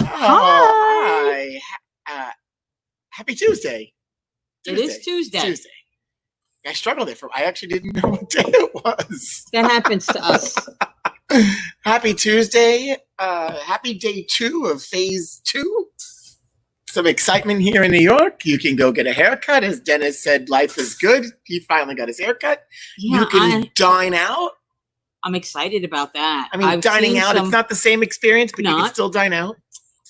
Hi. Happy Tuesday. It is Tuesday. I struggled there. I actually didn't know what day it was. That happens to us. Happy Tuesday. Happy day 2 of phase 2. Some excitement here in New York. You can go get a haircut. As Dennis said, life is good. He finally got his haircut. Yeah, you can dine out. I'm excited about that. I mean, dining out, it's not the same experience, but you can still dine out.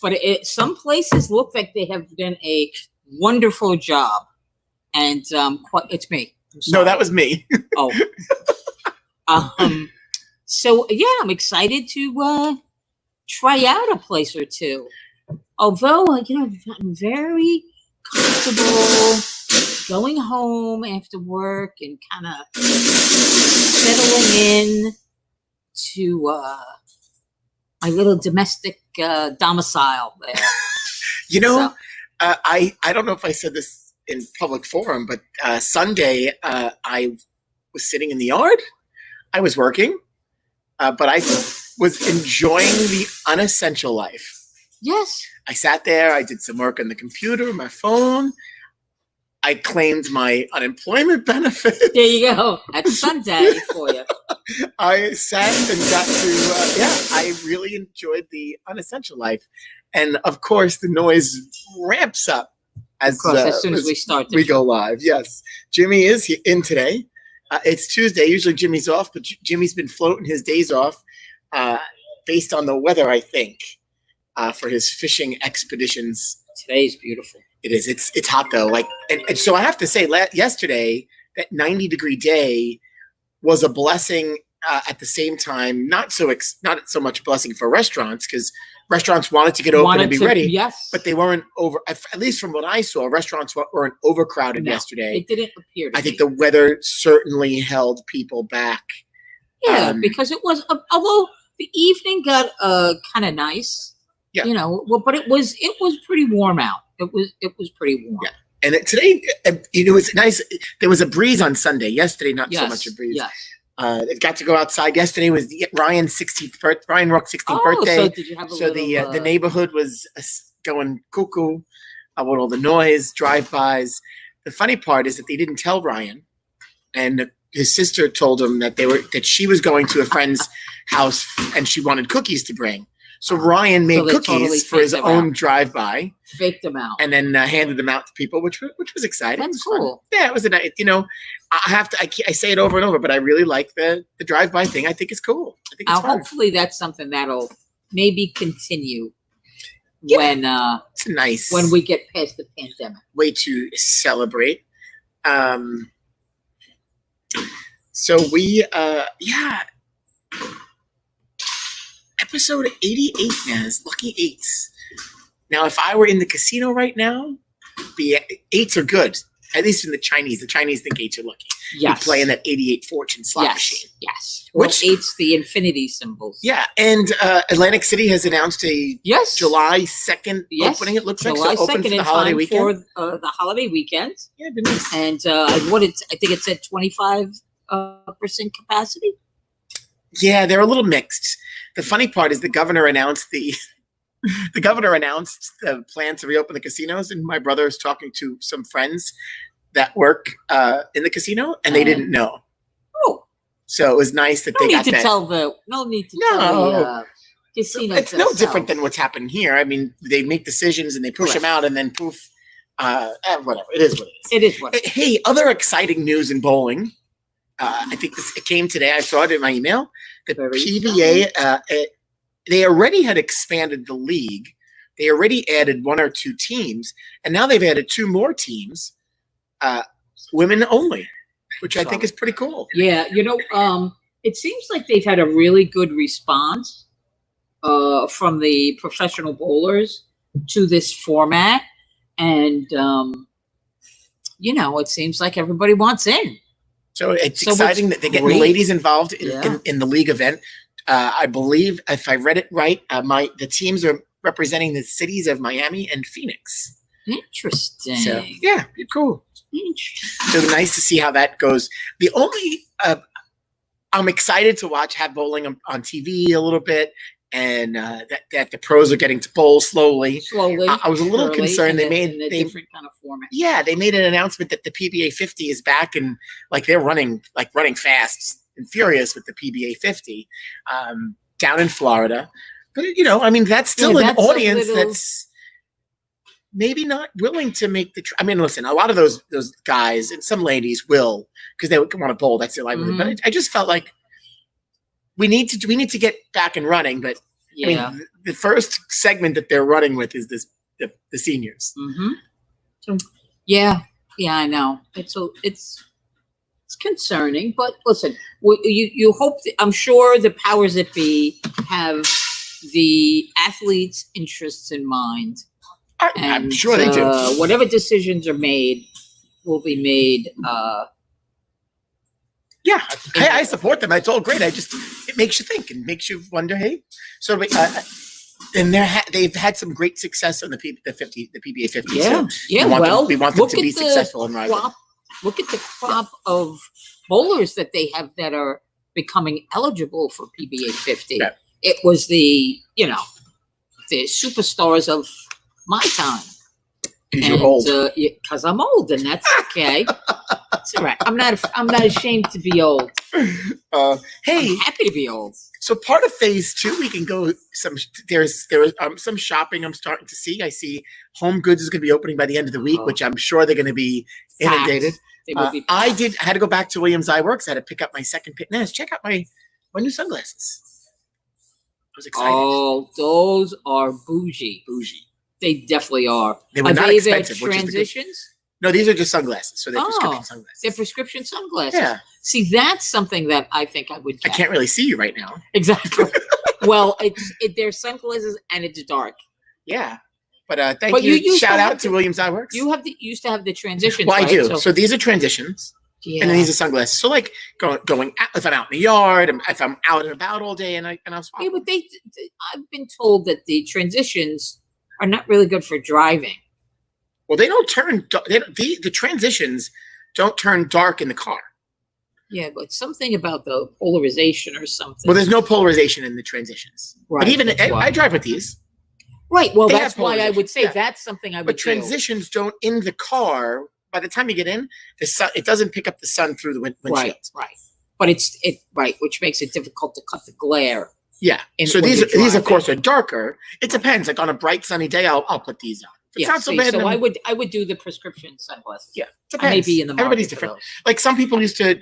But some places look like they have done a wonderful job. And it's me. No, that was me. Oh. So, yeah, I'm excited to try out a place or two. Although, I've gotten very comfortable going home after work and kind of settling in to my little domestic domicile there. I don't know if I said this in public forum, but Sunday I was sitting in the yard. I was working, but I was enjoying the unessential life. Yes. I sat there. I did some work on the computer, my phone. I claimed my unemployment benefits. There you go. That's Sunday for you. I sat and got to, I really enjoyed the unessential life. And of course, the noise ramps up as soon as we start. We go live. Yes. Jimmy is in today. It's Tuesday. Usually Jimmy's off, but Jimmy's been floating his days off based on the weather, I think, for his fishing expeditions. Today's beautiful. It is. It's hot though. And so I have to say, yesterday, that 90-degree day was a blessing. At the same time, not so much a blessing for restaurants, because restaurants wanted to get open and be ready. Yes, but they weren't over. At least from what I saw, restaurants weren't overcrowded yesterday. It didn't appear to I think the weather certainly held people back. Yeah, because it was. Although the evening got kind of nice. Yeah. But it was pretty warm out. It was pretty warm. Yeah. And today, it was nice. There was a breeze on Sunday. Yesterday, not so much a breeze. Yes. It got to go outside. Yesterday was Ryan's 16th Ryan Rock's 16th birthday. So did you have the neighborhood was going cuckoo with all the noise, drive-bys. The funny part is that they didn't tell Ryan, and his sister told him that she was going to a friend's house and she wanted cookies to bring. So Ryan made cookies for his own drive-by, faked them out, and then handed them out to people, which was exciting. That's cool. Yeah, it was a nice. I say it over and over, but I really like the drive-by thing. I think it's cool. I think it's fun. Hopefully, that's something that'll maybe continue when it's nice when we get past the pandemic. Way to celebrate. So we Episode 88 now is Lucky Eights. Now, if I were in the casino right now, the eights are good. At least in the Chinese. The Chinese think eights are lucky. Yes. You play in that 88 fortune slot machine. Yes. Which eights the infinity symbols. Yeah. And Atlantic City has announced a July 2nd opening, it looks July like. So open for the holiday weekend. For the holiday weekend. Yeah, it'd be nice. And I think it said 25% capacity. Yeah, they're a little mixed. The funny part is the governor announced the plan to reopen the casinos, and my brother is talking to some friends that work in the casino, and they didn't know. Oh, so it was nice that they got that. No need to tell the casino. It's no different than what's happened here. I mean, they make decisions and they push them out, and then poof, whatever. It is what it is. It is what it is. Hey, other exciting news in bowling. I think it came today. I saw it in my email. The PBA, they already had expanded the league. They already added 1 or 2 teams, and now they've added 2 more teams, women only, which I think is pretty cool. Yeah, it seems like they've had a really good response from the professional bowlers to this format, and it seems like everybody wants in. So it's exciting that they're getting ladies involved in the league event. I believe, if I read it right, the teams are representing the cities of Miami and Phoenix. Interesting. So, yeah, cool. So nice to see how that goes. The only I'm excited to have bowling on TV a little bit. and that the pros are getting to bowl slowly. I was a little surely, concerned. in a different kind of format. Yeah, they made an announcement that the PBA 50 is back, and like they're running fast and furious with the PBA 50 down in Florida. But I mean, that's still an audience that's maybe not willing to make the. I mean, listen, a lot of those guys and some ladies will, because they want to bowl. That's their livelihood. But I just felt like we need to get back and running. But I mean, the first segment that they're running with is the seniors. So, yeah, I know. It's concerning, but listen, you hope. I'm sure the powers that be have the athletes' interests in mind. I'm sure they do. Whatever decisions are made will be made. Yeah, I support them. It's all great. It makes you think and makes you wonder. Hey, so and they've had some great success on the PBA 50. Yeah, so we want them to be successful in rising. Look at the crop of bowlers that they have that are becoming eligible for PBA 50. Yeah. It was the superstars of my time. Because you're old. Because I'm old, and that's okay. It's all right. I'm not ashamed to be old. Hey, I'm happy to be old. So part of phase 2, we can go there's some shopping I'm starting to see. I see Home Goods is going to be opening by the end of the week, which I'm sure they're going to be inundated. I had to go back to Williams Eye Works. I had to pick up my second pick. Now, check out my new sunglasses. I was excited. Oh, those are bougie. They definitely are. They were not expensive. Transitions? No, these are just sunglasses. So they're prescription sunglasses. They're prescription sunglasses. Yeah. See, that's something that I think I would get. I can't really see you right now. Exactly. Well, they're sunglasses and it's dark. Yeah. But thank you. Shout out to Williams Eye Works. You used to have the transitions. Well, I right? do. So these are transitions. Yeah. And then these are sunglasses. So like going out, if I'm out in the yard, if I'm out and about all day, and I'll swap. Yeah, but I've been told that the transitions are not really good for driving. Well, they don't turn. The transitions don't turn dark in the car. Yeah, but something about the polarization or something. Well, there's no polarization in the transitions. Right. But even I drive with these. Right. Well, that's why I would say that's something I would. But transitions don't in the car. By the time you get in, the sun, it doesn't pick up the sun through the windshield. Right. But it's which makes it difficult to cut the glare. Yeah. So these of course are darker. It depends. Like on a bright sunny day, I'll put these on. It's not so bad. So I would do the prescription sunglasses. Yeah. I may be in the market. Everybody's different. Like some people used to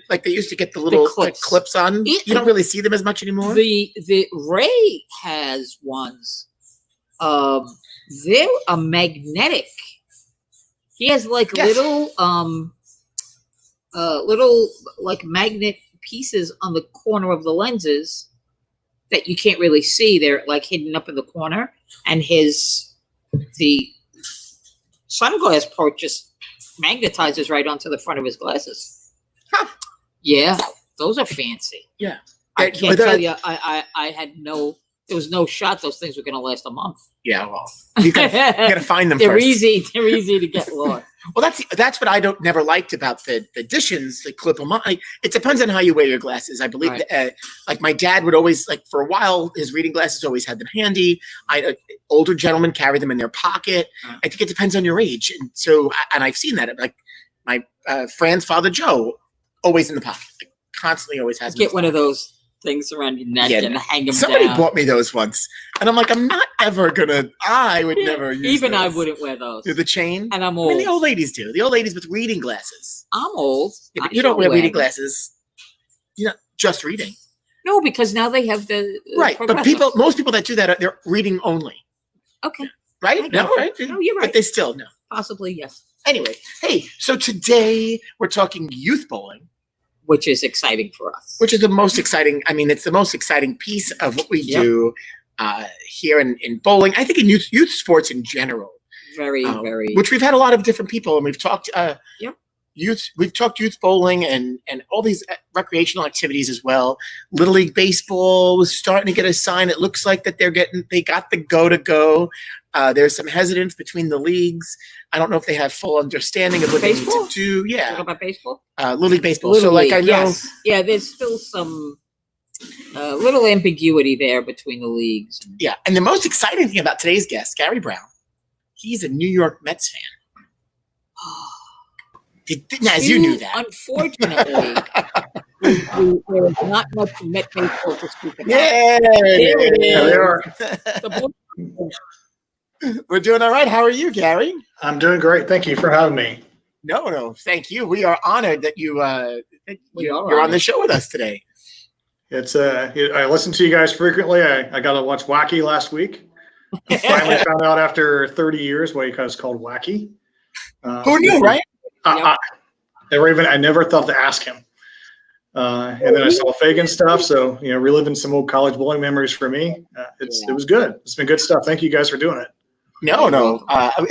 get the little clips on. You don't really see them as much anymore. The Ray has ones. They're a magnetic. He has like little like magnet pieces on the corner of the lenses that you can't really see. They're like hidden up in the corner, and the sunglass part just magnetizes right onto the front of his glasses. Huh. Yeah, those are fancy. Yeah, I can't tell you. I had there was no shot those things were going to last a month. Yeah, well, you gotta find them. They're first. easy. They're easy to get lost. Well, that's what I never liked about the Dishins, the clip them on. It depends on how you wear your glasses. I believe that, like my dad would always, like for a while, his reading glasses always had them handy. Older gentlemen carry them in their pocket. I think it depends on your age, and so I've seen that. Like my friend's father Joe, always in the pocket, like constantly always has. Get one of those things around your neck and hang them Somebody down. bought me those once, and I'm like, I'm not ever gonna. I would never use. Even those. I wouldn't wear those. The chain, and I'm old. I mean, the old ladies do. The old ladies with reading glasses. I'm old. Yeah, but you don't wear reading glasses. You're not just reading. No, because now they have the right. But most people that do that, they're reading only. Okay. Right? No, right? No, you're right. But they still no. Possibly yes. Anyway, hey, so today we're talking youth bowling. Which is exciting for us. Which is the most exciting. I mean, it's the most exciting piece of what we do here in bowling. I think in youth sports in general. Very. Which we've had a lot of different people, and we've talked youth. We've talked youth bowling and all these recreational activities as well. Little League baseball was starting to get a sign. It looks like that they got the go to go. There's some hesitance between the leagues. I don't know if they have full understanding of what they need to do. Yeah. Talk about baseball? Little League baseball. I know. Yeah, there's still some A little ambiguity there between the leagues. Yeah, and the most exciting thing about today's guest, Gary Brown, he's a New York Mets fan. As you knew that. Unfortunately, there is not much Met baseball to speak about. Yeah, There it is. There they are. The We're doing all right. How are you, Gary? I'm doing great. Thank you for having me. No, thank you. We are honored that you're on honored. the show with us today. It's I listen to you guys frequently. I got to watch Wacky last week. I finally found out after 30 years why you guys called Wacky. Who knew, right? I never thought to ask him. And then I saw Fagan stuff. So, reliving some old college bowling memories for me. It was good. It's been good stuff. Thank you guys for doing it. No.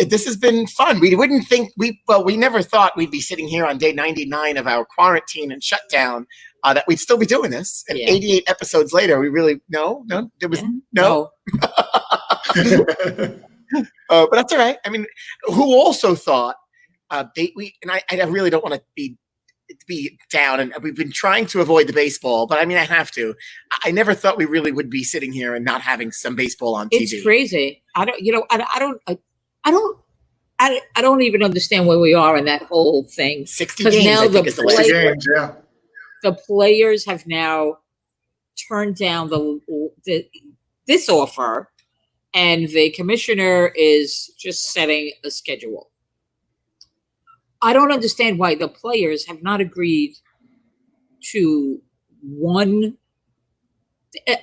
This has been fun. We wouldn't think we never thought we'd be sitting here on day 99 of our quarantine and shutdown, that we'd still be doing this. And 88 episodes later, we really, no, there was no. But that's all right. I mean, who also thought, I really don't want to be down, and we've been trying to avoid the baseball, but I mean, I have to. I never thought we really would be sitting here and not having some baseball on TV. It's crazy. I don't even understand where we are in that whole thing. 60 'Cause games, now I think, is the last. 60 games, yeah. The players have now turned down this offer, and the commissioner is just setting a schedule. I don't understand why the players have not agreed to one.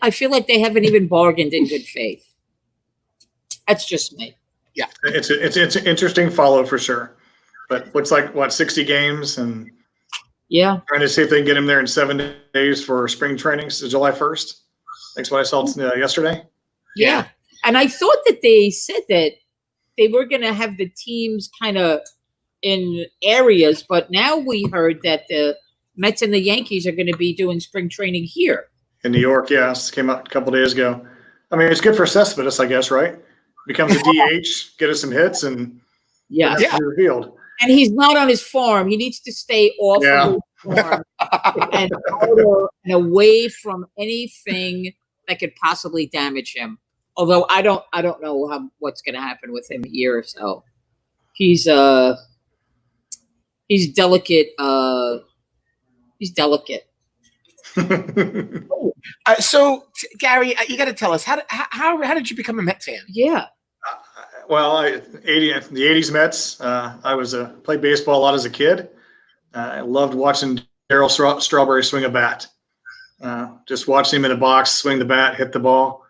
I feel like they haven't even bargained in good faith. That's just me. Yeah, it's an interesting follow for sure. But what's 60 games and trying to see if they can get him there in 7 days for spring training, so July 1st. That's what I saw yesterday. Yeah, and I thought that they said that they were going to have the teams kind of in areas, but now we heard that the Mets and the Yankees are going to be doing spring training here in New York. Yes, came out a couple days ago. I mean, it's good for Cespedes, I guess, right? Becomes a DH, get us some hits, and the field. And he's not on his farm. He needs to stay off of his farm and away from anything that could possibly damage him. Although I don't know what's going to happen with him here. So he's delicate. He's delicate. So Gary, you got to tell us how did you become a Met fan? Yeah. Well, the 80s Mets. I played baseball a lot as a kid. I loved watching Darryl Strawberry swing a bat. Just watching him in a box, swing the bat, hit the ball.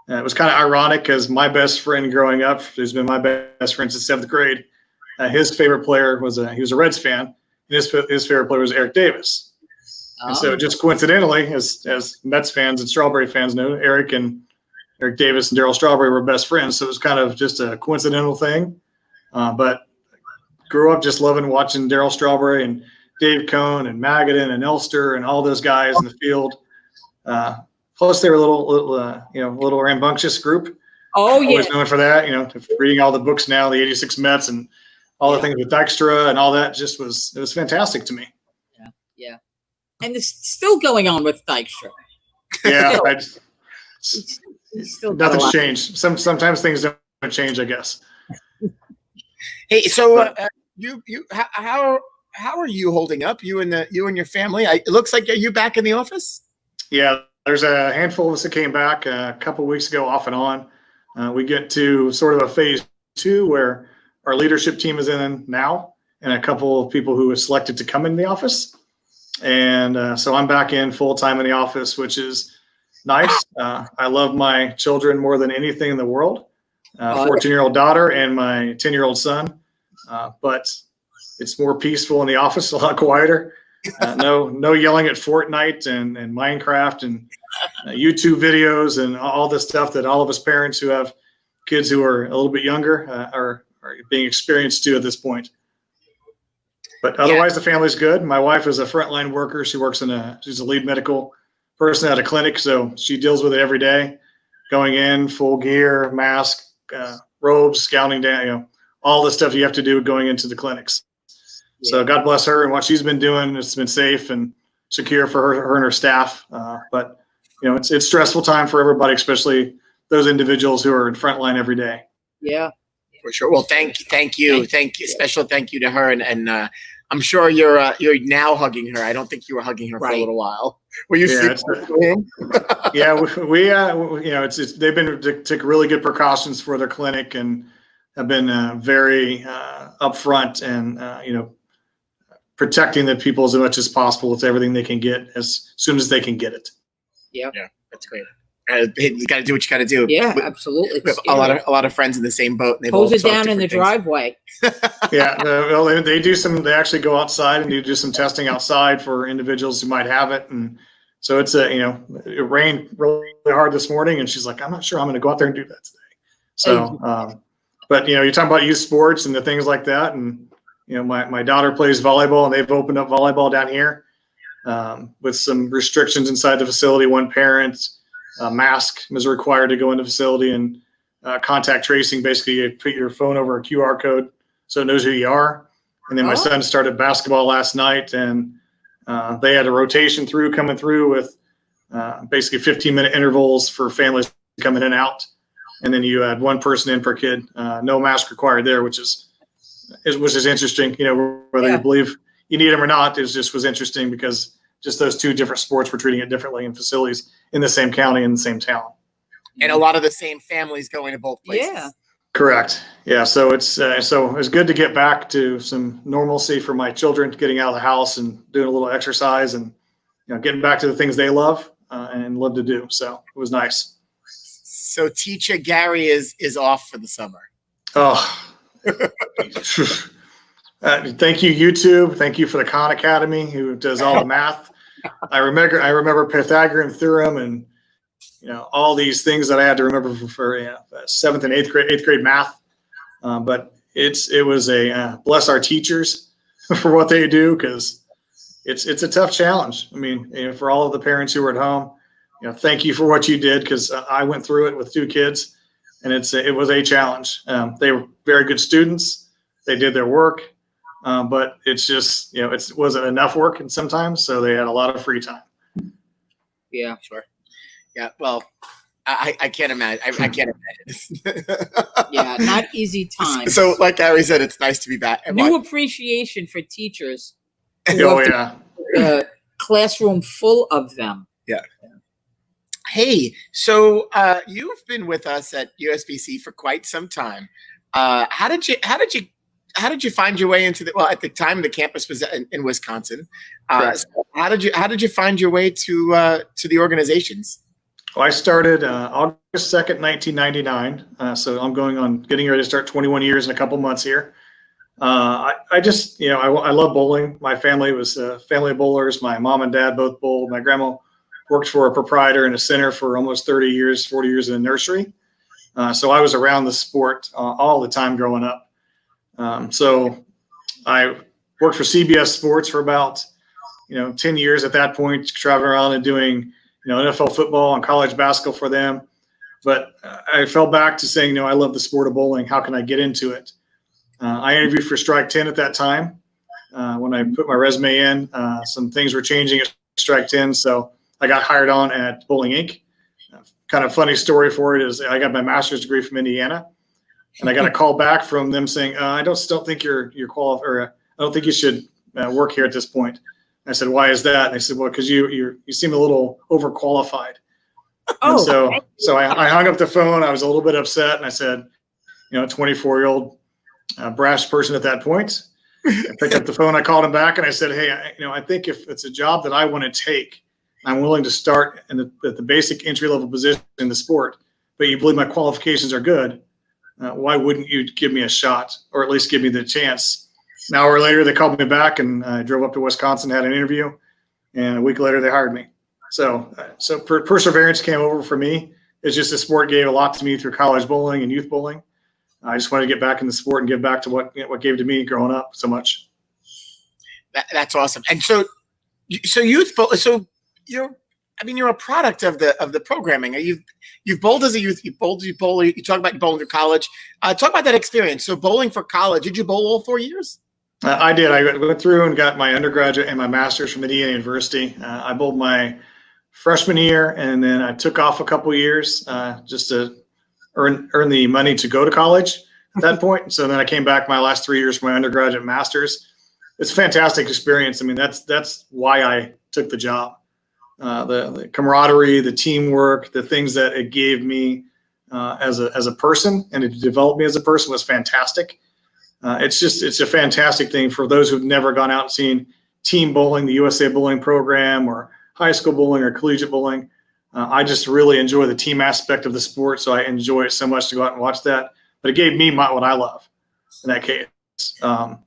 It was kind of ironic because my best friend growing up, who's been my best friend since 7th grade, his favorite player he was a Reds fan, and his favorite player was Eric Davis. And so just coincidentally, as Mets fans and Strawberry fans know, Eric Davis and Darryl Strawberry were best friends. So it was kind of just a coincidental thing. But grew up just loving watching Darryl Strawberry and Dave Cohn and Magadan and Elster and all those guys in the field. Plus they were a little rambunctious group. Oh, yeah. Always known for that, reading all the books now, the 86 Mets and all the things with Dykstra and all that it was fantastic to me. Yeah. And it's still going on with Dykstra. Yeah. Still Nothing's changed. Sometimes things don't change, I guess. Hey, so how are you holding up? You and your family? It looks like, are you back in the office? Yeah, there's a handful of us that came back a couple of weeks ago, off and on. We get to sort of a phase 2 where our leadership team is in now, and a couple of people who are selected to come in the office. And so I'm back in full time in the office, which is nice. I love my children more than anything in the world. 14-year-old daughter and my 10-year-old son. But it's more peaceful in the office, a lot quieter. No yelling at Fortnite and Minecraft and YouTube videos and all the stuff that all of us parents who have kids who are a little bit younger are being experienced to at this point. But otherwise, the family's good. My wife is a frontline worker. She works she's a lead medical person at a clinic, so she deals with it every day, going in, full gear, mask, robes, scouting down, all the stuff you have to do going into the clinics. Yeah. So God bless her and what she's been doing. It's been safe and secure for her and her staff. But it's stressful time for everybody, especially those individuals who are in front line every day. Yeah. For sure. Well, thank you. Special thank you to her, and I'm sure you're now hugging her. I don't think you were hugging her for a little while. Were you? Yeah, we they've took really good precautions for their clinic and have been very upfront and protecting the people as much as possible with everything they can get as soon as they can get it. Yeah, that's great. You got to do what you got to do. Yeah, absolutely. We have a lot of friends in the same boat. And hose it down in the driveway. Yeah, well, they do some. They actually go outside and do some testing outside for individuals who might have it, and so it's it rained really hard this morning, and she's like, I'm not sure I'm going to go out there and do that today. So, but you're talking about youth sports and the things like that, and my daughter plays volleyball, and they've opened up volleyball down here with some restrictions inside the facility. One parent. Mask was required to go into the facility, and contact tracing. Basically, you put your phone over a QR code so it knows who you are. And then my son started basketball last night, and they had a rotation coming through with basically 15-minute intervals for families coming in and out. And then you had one person in per kid, no mask required there, which is interesting. Whether you believe you need them or not, was interesting because just those two different sports were treating it differently in facilities in the same county, in the same town. And a lot of the same families going to both places. Yeah. Correct. Yeah. So it's good to get back to some normalcy for my children, getting out of the house and doing a little exercise and, getting back to the things they love and love to do. So it was nice. So teacher Gary is off for the summer. Oh, thank you, YouTube. Thank you for the Khan Academy, who does all the math. I remember Pythagorean theorem and all these things that I had to remember for 7th and 8th grade math. But it was a bless our teachers for what they do, because it's a tough challenge. I mean, for all of the parents who were at home, thank you for what you did, because I went through it with 2 kids, and it was a challenge. They were very good students. They did their work. But it's just, it wasn't enough work, and sometimes, so they had a lot of free time. Yeah, sure. Yeah. Well, I can't imagine. I can't imagine. Yeah. Not easy time. So like Gary said, it's nice to be back. New appreciation for teachers. Oh yeah. Classroom full of them. Yeah. Hey, so you've been with us at USBC for quite some time. How did you find your way into at the time the campus was in Wisconsin? So how did you find your way to the organizations? Well, I started August 2nd, 1999. So I'm getting ready to start 21 years in a couple months here. I love bowling. My family was a family of bowlers. My mom and dad both bowled. My grandma worked for a proprietor in a center for almost 30 years, 40 years in a nursery. So I was around the sport all the time growing up. So I worked for CBS Sports for about, 10 years at that point, traveling around and doing, NFL football and college basketball for them. But I fell back to saying, I love the sport of bowling. How can I get into it? I interviewed for Strike 10 at that time. When I put my resume in, some things were changing at Strike 10. So I got hired on at Bowling Inc. Kind of funny story for it is I got my master's degree from Indiana. And I got a call back from them saying, I don't think you're qualified, or I don't think you should work here at this point. I said, why is that? And they said, well, because you seem a little overqualified. Oh, so I hung up the phone. I was a little bit upset, and I said, 24-year-old brash person at that point. I picked up the phone. I called him back, and I said, hey, I think if it's a job that I want to take, I'm willing to start at the basic entry-level position in the sport, but you believe my qualifications are good. Why wouldn't you give me a shot, or at least give me the chance? An hour later, they called me back, and I drove up to Wisconsin, had an interview, and a week later, they hired me. So perseverance came over for me. It's just the sport gave a lot to me through college bowling and youth bowling. I just wanted to get back in the sport and give back to what gave to me growing up so much. That's awesome. And so youth bowl. So you're a product of the programming. You've bowled as a youth. You talk about bowling for college. Talk about that experience. So bowling for college. Did you bowl all 4 years? I did. I went through and got my undergraduate and my master's from Indiana University. I bowled my freshman year, and then I took off a couple years just to earn the money to go to college at that point. So then I came back my last 3 years for my undergraduate master's. It's a fantastic experience. I mean, that's why I took the job. The camaraderie, the teamwork, the things that it gave me as a person, and it developed me as a person, was fantastic. It's a fantastic thing for those who've never gone out and seen team bowling, the USA Bowling Program, or high school bowling or collegiate bowling. I just really enjoy the team aspect of the sport, so I enjoy it so much to go out and watch that. But it gave me what I love in that case. I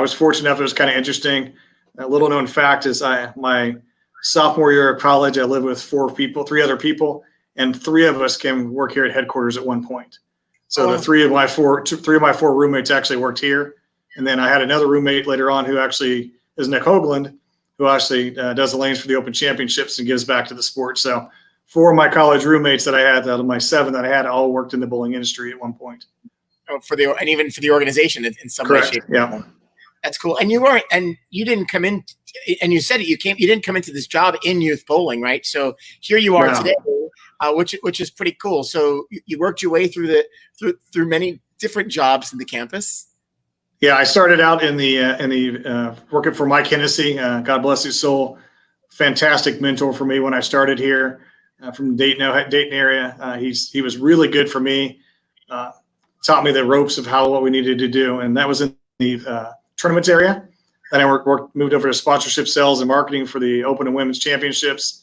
was fortunate enough. It was kind of interesting. A little known fact is my sophomore year of college, I lived with three other people, and 3 of us came work here at headquarters at one point. So the three of my four roommates actually worked here. And then I had another roommate later on who actually is Nick Hoagland, who actually does the lanes for the Open Championships and gives back to the sport. So 4 of my college roommates that I had, out of my 7 that I had, all worked in the bowling industry at one point. Oh, and even for the organization in some way, shape, or form. That's cool. And you didn't come in, and you said it, you didn't come into this job in youth bowling, right? So here you are today, which is pretty cool. So you worked your way through many different jobs in the campus. Yeah, I started out in the working for Mike Hennessy. God bless his soul. Fantastic mentor for me when I started here from Dayton area. He was really good for me. Taught me the ropes of what we needed to do, and that was in the tournaments area. Then I moved over to sponsorship sales and marketing for the Open and Women's Championships.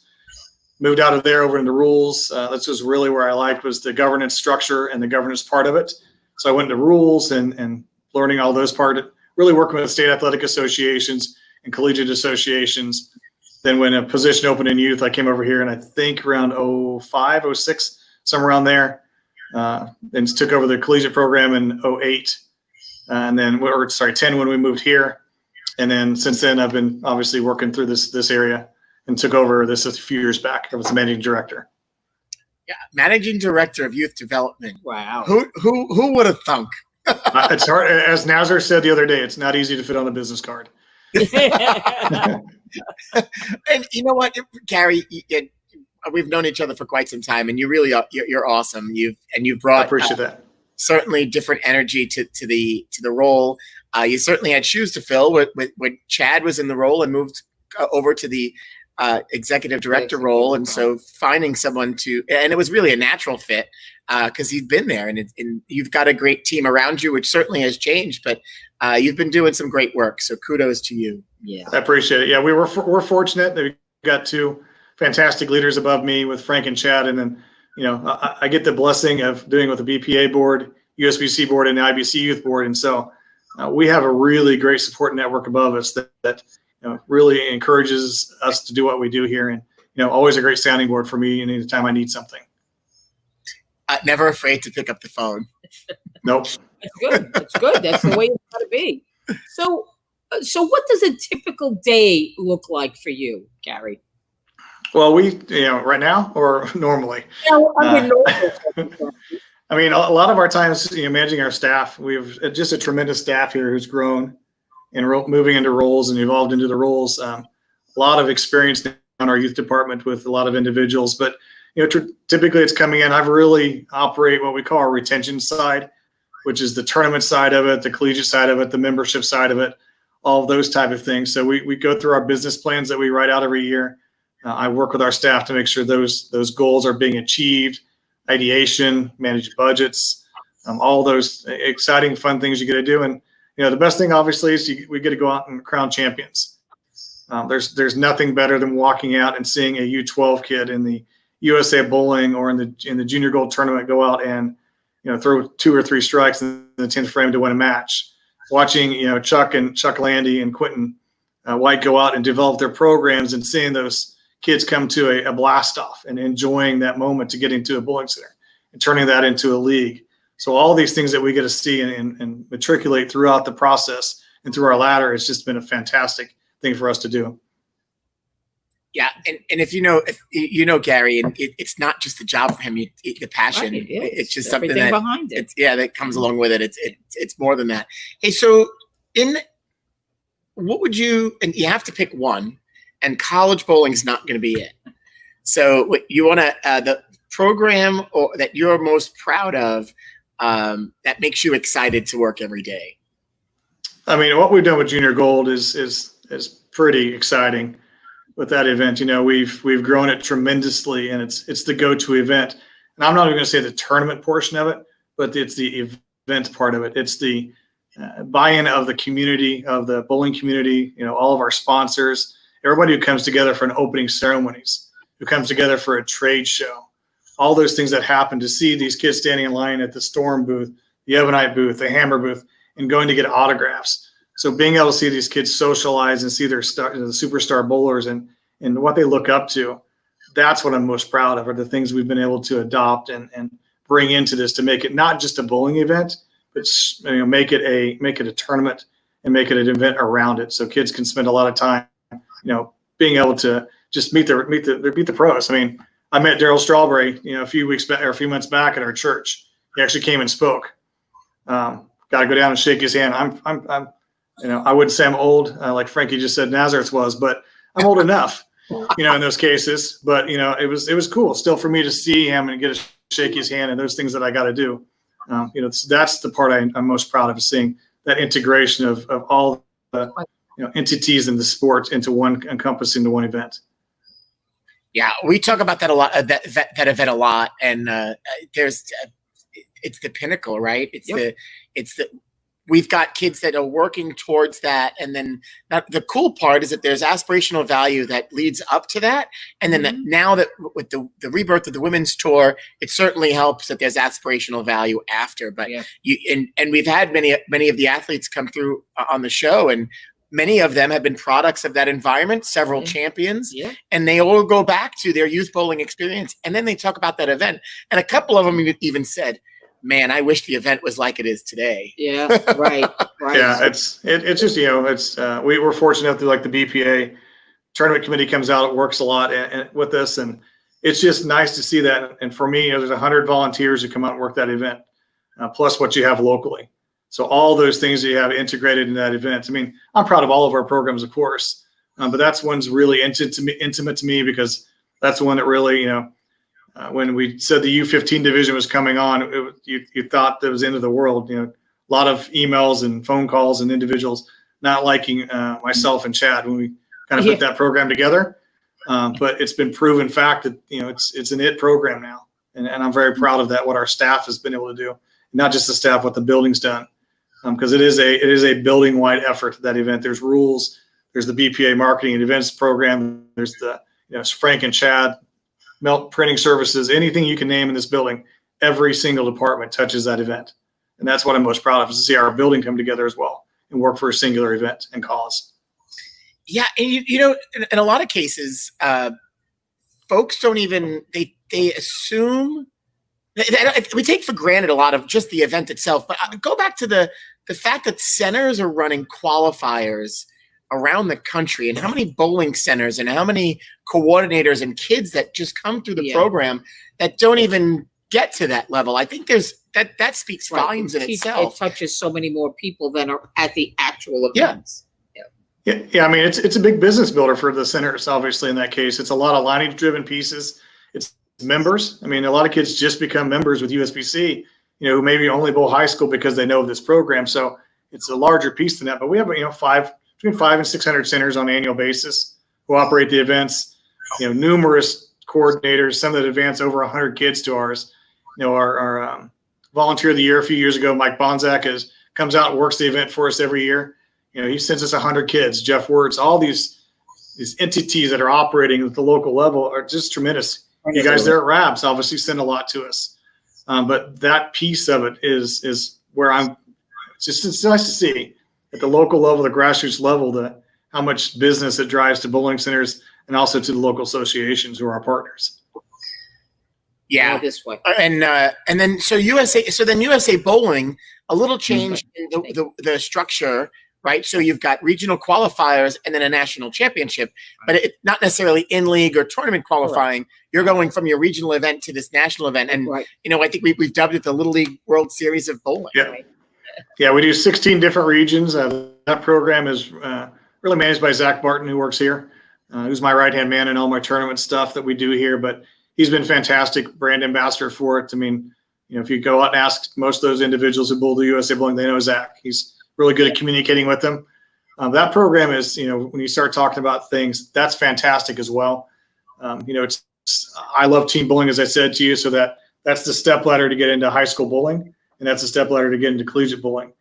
Moved out of there over into rules. This was really where I liked, was the governance structure and the governance part of it. So I went to rules and learning all those parts, really working with state athletic associations and collegiate associations. Then when a position opened in youth, I came over here, and I think around 05, 06, somewhere around there. Then took over the collegiate program in 08. And then, 10 when we moved here. And then since then, I've been obviously working through this area, and took over this a few years back. I was the managing director. Yeah, managing director of youth development. Wow. Who would have thunk? It's hard. As Nazar said the other day, it's not easy to fit on a business card. And you know what, Gary, we've known each other for quite some time, and you really you're awesome. You've brought, I appreciate that. Certainly different energy to the role. You certainly had shoes to fill when Chad was in the role and moved over to the executive director role. And so finding someone and it was really a natural fit because you've been there, and you've got a great team around you, which certainly has changed, but you've been doing some great work. So kudos to you. Yeah, I appreciate it. Yeah, we're fortunate that we got 2 fantastic leaders above me with Frank and Chad. And then, I get the blessing of doing with the BPA board, USBC board, and the IBC youth board. And so we have a really great support network above us that really encourages us to do what we do here. And, always a great sounding board for me anytime I need something. Never afraid to pick up the phone. Nope. That's good. That's good. That's the way it's got to be. So what does a typical day look like for you, Gary? Well, right now or normally? Normal. I mean, a lot of our times, managing our staff, we've just a tremendous staff here who's grown and moving into roles and evolved into the roles. A lot of experience in our youth department with a lot of individuals, but typically it's coming in. I've really operate what we call our retention side, which is the tournament side of it, the collegiate side of it, the membership side of it, all of those type of things. So we go through our business plans that we write out every year. I work with our staff to make sure those goals are being achieved, ideation, manage budgets, all those exciting, fun things you get to do. And, the best thing obviously is we get to go out and crown champions. There's nothing better than walking out and seeing a U12 kid in the USA Bowling or in the Junior Gold tournament go out and, throw 2 or 3 strikes in the 10th frame to win a match. Watching, Chuck Landy and Quentin White go out and develop their programs, and seeing those kids come to a blast off and enjoying that moment to get into a bowling center and turning that into a league. So all these things that we get to see and matriculate throughout the process and through our ladder, it's just been a fantastic thing for us to do. Yeah, and if Gary, and it's not just the job for him. The passion, right, it's just everything something behind it. That comes along with it. It's more than that. Hey, so what would you? And you have to pick one, and college bowling is not going to be it. So you want to the program or that you're most proud of that makes you excited to work every day? I mean, what we've done with Junior Gold is pretty exciting with that event. You know, we've grown it tremendously, and it's the go-to event. And I'm not even going to say the tournament portion of it, but it's the event part of it. It's the buy-in of the community, of the bowling community, you know, all of our sponsors, everybody who comes together for an opening ceremonies, who comes together for a trade show, all those things that happen, to see these kids standing in line at the Storm booth, the Ebonite booth, the Hammer booth, and going to get autographs. So being able to see these kids socialize and see their the superstar bowlers and what they look up to, that's what I'm most proud of, are the things we've been able to adopt and bring into this to make it not just a bowling event, but make it a tournament and make it an event around it, so kids can spend a lot of time, being able to just meet the pros. I mean, I met Daryl Strawberry, a few months back at our church. He actually came and spoke. Got to go down and shake his hand. I'm I wouldn't say I'm old, like Frankie just said Nazareth was, but I'm old enough, in those cases. But it was cool still for me to see him and get to shake his hand and those things that I got to do. That's the part I'm most proud of, is seeing that integration of all the entities in the sport into one, encompassing the one event. Yeah, we talk about that a lot. That event a lot, and it's the pinnacle, right? We've got kids that are working towards that, and then the cool part is that there's aspirational value that leads up to that, and then now that with the rebirth of the women's tour, it certainly helps that there's aspirational value after. But we've had many of the athletes come through on the show, and many of them have been products of that environment, several champions, and they all go back to their youth bowling experience, and then they talk about that event, and a couple of them even said, "Man, I wish the event was like it is today." Yeah, right. Yeah, it's just we were fortunate enough to, like, the BPA tournament committee comes out, it works a lot and with us, and it's just nice to see that. And for me, there's 100 volunteers who come out and work that event, plus what you have locally. So all those things that you have integrated in that event. I mean, I'm proud of all of our programs, of course, but that's one's really intimate to me, because that's the one that really, when we said the U15 division was coming on, you thought that was the end of the world. A lot of emails and phone calls and individuals not liking myself and Chad when we kind of put that program together. But it's been proven fact that it's an program now, and I'm very proud of that. What our staff has been able to do, not just the staff, what the building's done, because it is a building wide effort. That event, there's rules. There's the BPA marketing and events program. There's the Frank and Chad. Melt printing services, anything you can name in this building, every single department touches that event. And that's what I'm most proud of, is to see our building come together as well and work for a singular event and cause. Yeah. And in a lot of cases, folks don't even, they assume, we take for granted a lot of just the event itself, but go back to the fact that centers are running qualifiers around the country, and how many bowling centers and how many coordinators and kids that just come through the program that don't even get to that level. I think that speaks volumes in itself. It touches so many more people than are at the actual events. Yeah. I mean, it's a big business builder for the centers, obviously. In that case, it's a lot of lineage driven pieces. It's members. I mean, a lot of kids just become members with USBC, who maybe only bowl high school because they know of this program. So it's a larger piece than that. But we have, between 500 and 600 centers on an annual basis who operate the events. Numerous coordinators, some that advance over 100 kids to ours. Our volunteer of the year a few years ago, Mike Bonzak, comes out and works the event for us every year. He sends us 100 kids. Jeff Wirtz, all these entities that are operating at the local level are just tremendous. You guys there at Rabs obviously send a lot to us, but that piece of it is where it's nice to see at the local level, the grassroots level, how much business it drives to bowling centers and also to the local associations who are our partners. Yeah, this way. And then USA Bowling, a little change in the structure, right? So you've got regional qualifiers and then a national championship, but it's not necessarily in league or tournament qualifying. You're going from your regional event to this national event, and I think we've dubbed it the Little League World Series of Bowling. Yeah. Right? Yeah, we do 16 different regions. That program is really managed by Zach Barton, who works here. who's my right-hand man in all my tournament stuff that we do here, but he's been fantastic brand ambassador for it. I mean, if you go out and ask most of those individuals who bowl the USA Bowling, they know Zach. He's really good at communicating with them. That program is, when you start talking about things, that's fantastic as well. I love team bowling, as I said to you, so that's the step ladder to get into high school bowling, and that's the step ladder to get into collegiate bowling.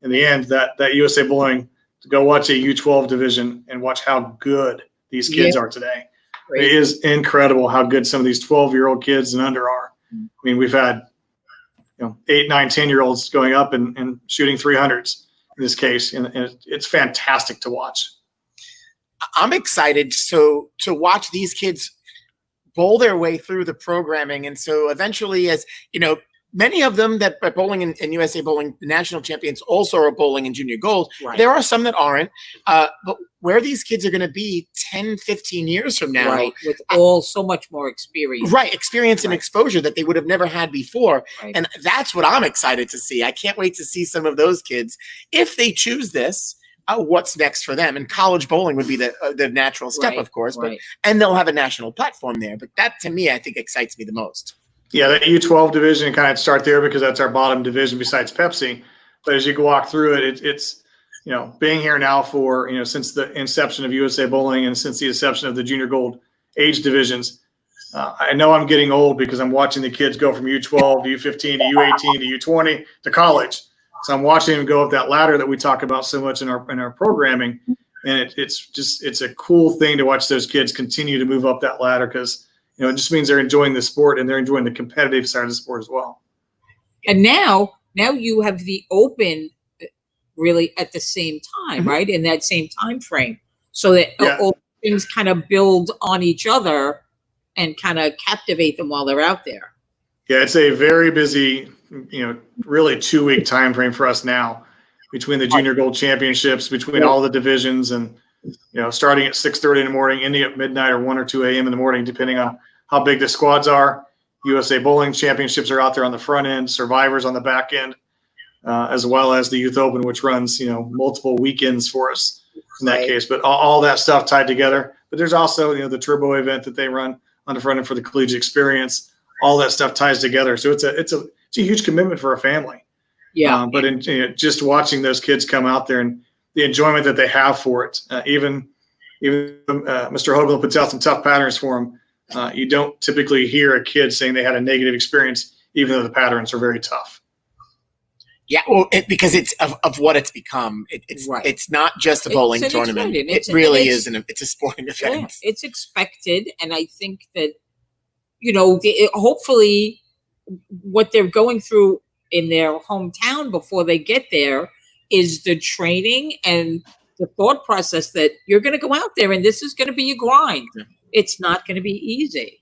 In the end, that USA Bowling, to go watch a U12 division and watch how good these kids are today. Great. It is incredible how good some of these 12-year-old kids and under are. I mean, we've had 8, 9, 10-year-olds going up and shooting 300s in this case, and it's fantastic to watch. I'm excited to watch these kids bowl their way through the programming, and so eventually, as many of them that are bowling in USA Bowling, the national champions, also are bowling in junior gold. Right. There are some that aren't, but where these kids are going to be 10, 15 years from now. Right, with all so much more experience. Right, experience and exposure that they would have never had before. Right. And that's what I'm excited to see. I can't wait to see some of those kids, if they choose this, what's next for them. And college bowling would be the natural step, of course, but and they'll have a national platform there. But that, to me, I think excites me the most. Yeah, the U12 division kind of start there because that's our bottom division besides Pepsi. But as you walk through it, it's being here now for since the inception of USA Bowling and since the inception of the junior gold age divisions. I know I'm getting old because I'm watching the kids go from U12 to U15 to U18 to U20 to college. So I'm watching them go up that ladder that we talk about so much in our programming, and it's a cool thing to watch those kids continue to move up that ladder because. It just means they're enjoying the sport and they're enjoying the competitive side of the sport as well. And now you have the open really at the same time, right? In that same time frame. So that all things kind of build on each other and kind of captivate them while they're out there. Yeah, it's a very busy, really 2-week time frame for us now between the junior gold championships, between all the divisions, and starting at 6:30 in the morning, ending at midnight or 1 or 2 a.m. in the morning, depending on how big the squads are. USA Bowling Championships are out there on the front end, Survivors on the back end, as well as the Youth Open, which runs, multiple weekends for us in that case. But all that stuff tied together. But there's also, the Turbo event that they run on the front end for the collegiate experience. All that stuff ties together. So it's a huge commitment for a family. Yeah. But in just watching those kids come out there and the enjoyment that they have for it, even Mr. Hoagland puts out some tough patterns for them. You don't typically hear a kid saying they had a negative experience, even though the patterns are very tough. Yeah, well, because it's of what it's become. It's not just a bowling tournament. It really is. It's a sporting event. Yeah, it's expected, and I think that hopefully what they're going through in their hometown before they get there is the training and the thought process that you're going to go out there and this is going to be a grind. Yeah. It's not going to be easy.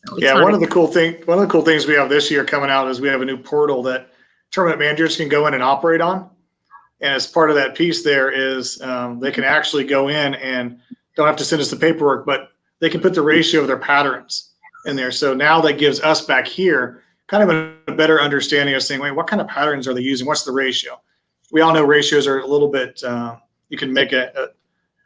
One of the cool things we have this year coming out is we have a new portal that tournament managers can go in and operate on. And as part of that piece there is they can actually go in and don't have to send us the paperwork, but they can put the ratio of their patterns in there. So now that gives us back here kind of a better understanding of saying, wait, what kind of patterns are they using? What's the ratio? We all know ratios are a little bit, you can make a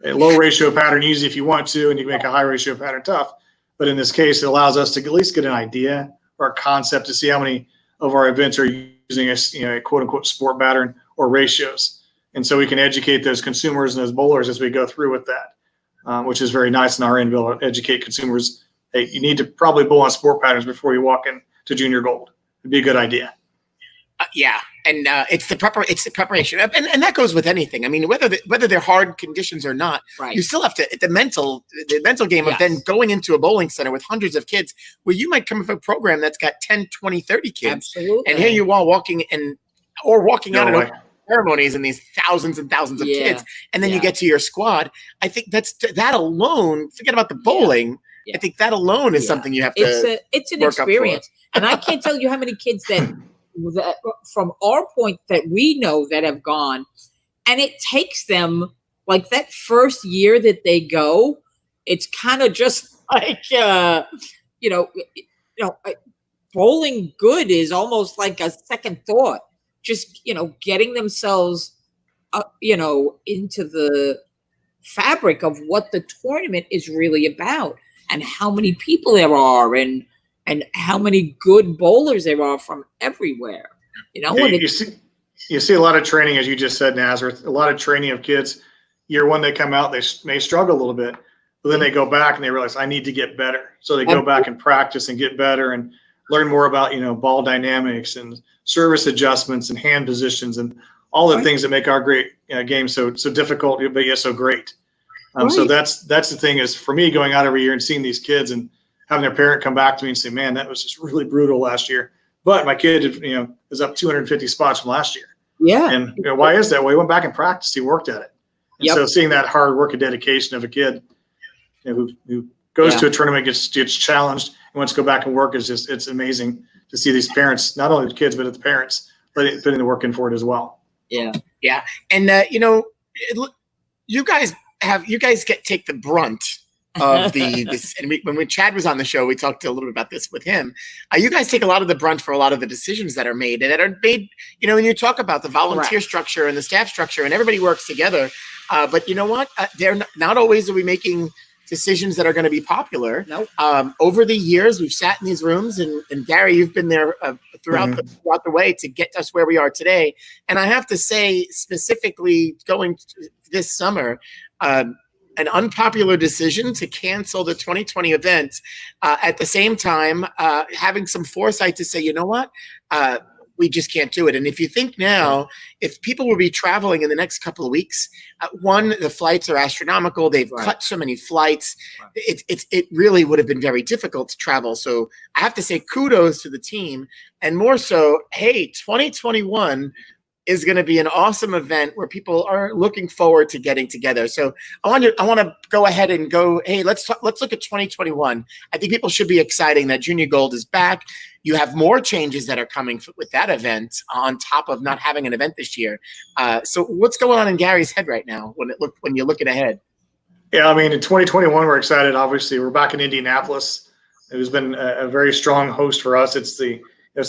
low ratio pattern easy if you want to, and you can make a high ratio pattern tough. But in this case, it allows us to at least get an idea or a concept to see how many of our events are using a quote unquote sport pattern or ratios. And so we can educate those consumers and those bowlers as we go through with that, which is very nice in our end, to be able to educate consumers. Hey, you need to probably bowl on sport patterns before you walk into junior gold. It'd be a good idea. And it's the preparation, and that goes with anything. I mean, whether they're hard conditions or not, you still have to the mental game of then going into a bowling center with hundreds of kids, where you might come with a program that's got 10, 20, 30 kids. Absolutely. And here you are walking out of ceremonies and these thousands and thousands of kids, and then you get to your squad. I think that alone. Forget about the bowling. I think that alone is something you have to. It's an experience, and I can't tell you how many kids that from our point that we know that have gone, and it takes them like that first year that they go. It's kind of just like bowling good is almost like a second thought. Just getting themselves into the fabric of what the tournament is really about, and how many people there are, and how many good bowlers there are from everywhere. You know, You see a lot of training, as you just said, Nazareth. A lot of training of kids. Year one, they come out, they may struggle a little bit, but then they go back and they realize, I need to get better. So they go back and practice and get better and learn more about, ball dynamics and service adjustments and hand positions and all the things that make our great game so difficult, but yet so great. So that's the thing is, for me, going out every year and seeing these kids and having their parent come back to me and say, man, that was just really brutal last year. But my kid, is up 250 spots from last year. Yeah. And why is that? Well, he went back and practiced. He worked at it. And so seeing that hard work and dedication of a kid who goes to a tournament, gets challenged, and wants to go back and work, it's amazing to see these parents, not only the kids, but the parents putting the work in for it as well. Yeah. Yeah. And, you guys take the brunt of this. And when Chad was on the show, we talked a little bit about this with him. You guys take a lot of the brunt for a lot of the decisions that are made, when you talk about the volunteer structure and the staff structure, and everybody works together. But you know what? They're not always are we making decisions that are going to be popular. Nope. Over the years, we've sat in these rooms, and Gary, you've been there throughout the way to get us where we are today. And I have to say, specifically going this summer, an unpopular decision to cancel the 2020 event. At the same time, having some foresight to say, you know what? We just can't do it. And if you think now, if people will be traveling in the next couple of weeks, one, the flights are astronomical. They've cut so many flights. It really would have been very difficult to travel. So I have to say kudos to the team, and more so, hey, 2021 is going to be an awesome event where people are looking forward to getting together. So I want to go ahead and go, hey, let's look at 2021. I think people should be exciting that Junior Gold is back. You have more changes that are coming with that event on top of not having an event this year. So what's going on in Gary's head right now when you're looking ahead? Yeah, I mean, in 2021, we're excited. Obviously, we're back in Indianapolis. It has been a very strong host for us. It's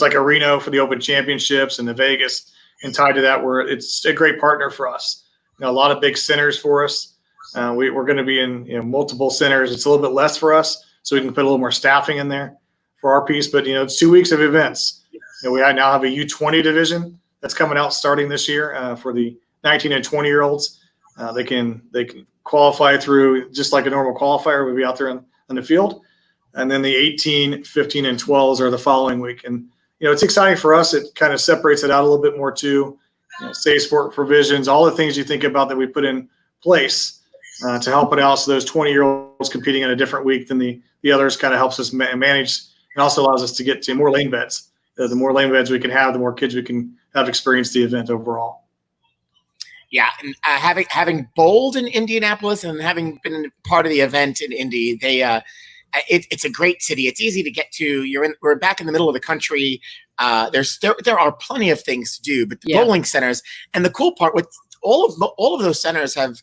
like a Reno for the Open Championships and the Vegas. And tied to that, it's a great partner for us. A lot of big centers for us. We're going to be in multiple centers. It's a little bit less for us, so we can put a little more staffing in there for our piece. But it's 2 weeks of events. We now have a U20 division that's coming out starting this year for the 19 and 20-year-olds. They can qualify through just like a normal qualifier. We'll be out there on the field, and then the 18, 15, and 12s are the following week. And it's exciting for us. It kind of separates it out a little bit more too. Safe sport provisions, all the things you think about that we put in place to help it out. So those 20-year-olds competing in a different week than the others kind of helps us manage, and also allows us to get to more lane beds. The more lane beds we can have, the more kids we can have experienced the event overall. Yeah, and having bowled in Indianapolis and having been part of the event in Indy, it's a great city. It's easy to get to. We're back in the middle of the country. There are plenty of things to do, but the bowling centers, and the cool part with all of those centers have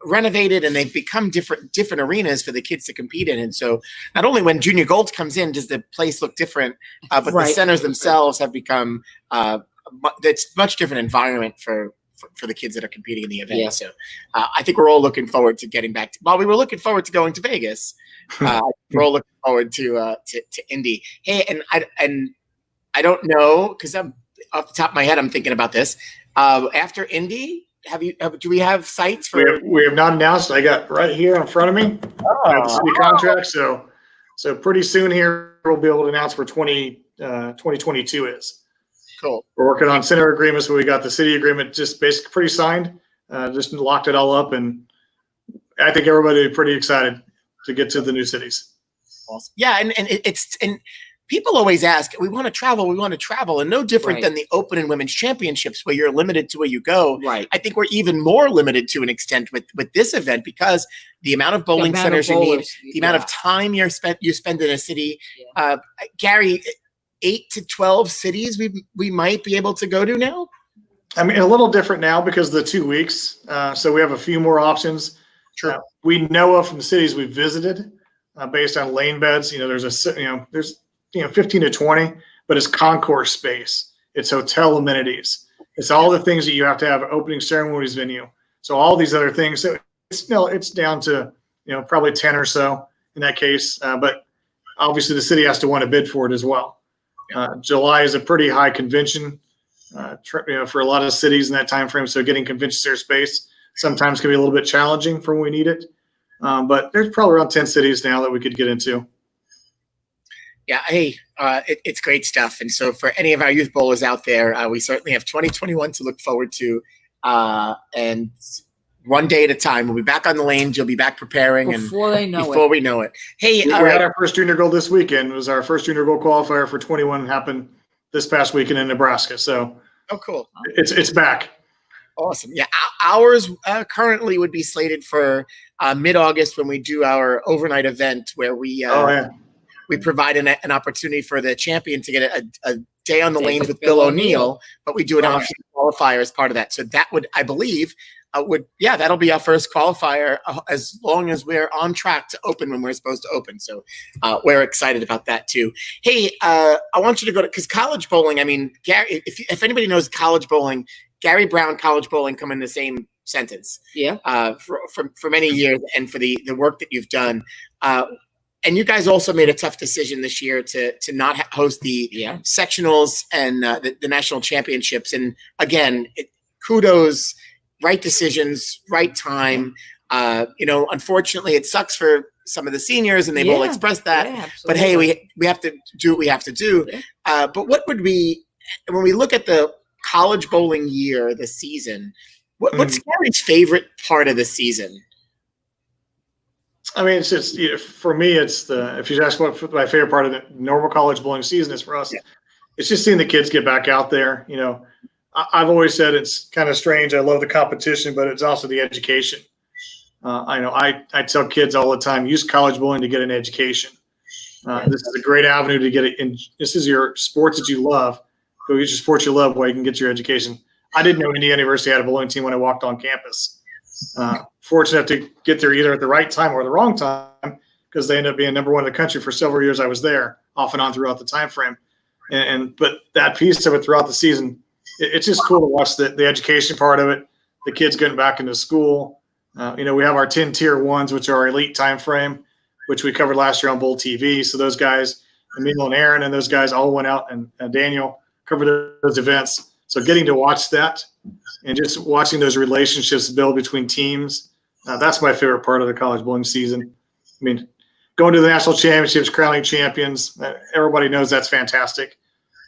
renovated, and they've become different arenas for the kids to compete in. And so not only when Junior Gold comes in does the place look different, but the centers themselves have become it's much different environment for the kids that are competing in the event. Yeah. So I think we're all looking forward to getting back while we were looking forward to going to Vegas. We're all looking forward to Indy. Hey, and I don't know, because I'm off the top of my head, I'm thinking about this. After Indy, do we have sites for? We have not announced. I got right here in front of me. I have the city contract. So pretty soon here we'll be able to announce where 2022 is. Cool. We're working on center agreements, where we got the city agreement just basically pretty signed, just locked it all up, and I think everybody will be pretty excited to get to the new cities. Awesome. Yeah, and people always ask, we want to travel, and no different than the Open and Women's Championships, where you're limited to where you go. Right. I think we're even more limited to an extent with this event, because the amount of bowling centers you need, the amount of time you spend in a city. Gary, 8 to 12 cities we might be able to go to now? I mean, a little different now because of the 2 weeks. So we have a few more options. Sure. We know of from the cities we've visited based on lane beds. There's 15 to 20, but it's concourse space. It's hotel amenities. It's all the things that you have to have: opening ceremonies venue, So all these other things. So it's down to, probably 10 or so in that case. But obviously the city has to want to bid for it as well. July is a pretty high convention, for a lot of cities in that time frame. So getting convention center space sometimes can be a little bit challenging for when we need it. But there's probably around 10 cities now that we could get into. Yeah, hey, it's great stuff. And so for any of our youth bowlers out there, we certainly have 2021 to look forward to. And one day at a time, we'll be back on the lanes. You'll be back preparing before we know it. Hey, we had our first junior goal this weekend. It was our first junior goal qualifier for 21 happened this past weekend in Nebraska. So cool. It's back. Awesome. Yeah, ours currently would be slated for mid-August when we do our overnight event where we we provide an opportunity for the champion to get a day on the lanes with Bill O'Neill, but we do an option qualifier as part of that. So that would, I believe, that'll be our first qualifier as long as we're on track to open when we're supposed to open. So we're excited about that too. Hey, I want you to go to, because college bowling, I mean, Gary, if anybody knows college bowling, Gary Brown college bowling come in the same sentence. Yeah. For many years, and for the work that you've done. And you guys also made a tough decision this year to not host the sectionals and the national championships. And again, kudos, right decisions, right time. Unfortunately, it sucks for some of the seniors, and they've all expressed that. Yeah, but hey, we have to do what we have to do. Yeah. But what would we, when we look at the college bowling year, the season, what's Gary's favorite part of the season? I mean, it's just, for me, it's if you ask what my favorite part of the normal college bowling season is for us, it's just seeing the kids get back out there. I've always said it's kind of strange. I love the competition, but it's also the education. I know I tell kids all the time, use college bowling to get an education. This is a great avenue to get it in. This is your sports that you love. Go get your sports you love where you can get your education. I didn't know Indiana University had a bowling team when I walked on campus. Fortunate to get there either at the right time or the wrong time, because they ended up being number one in the country for several years. I was there off and on throughout the time frame. But that piece of it throughout the season, it's just cool to watch the education part of it, the kids getting back into school. We have our 10 tier ones, which are our elite time frame, which we covered last year on Bowl TV. So those guys, Emil and Aaron and those guys all went out, and Daniel covered those events. So getting to watch that and just watching those relationships build between teams, that's my favorite part of the college bowling season. I mean, going to the national championships, crowning champions, everybody knows that's fantastic,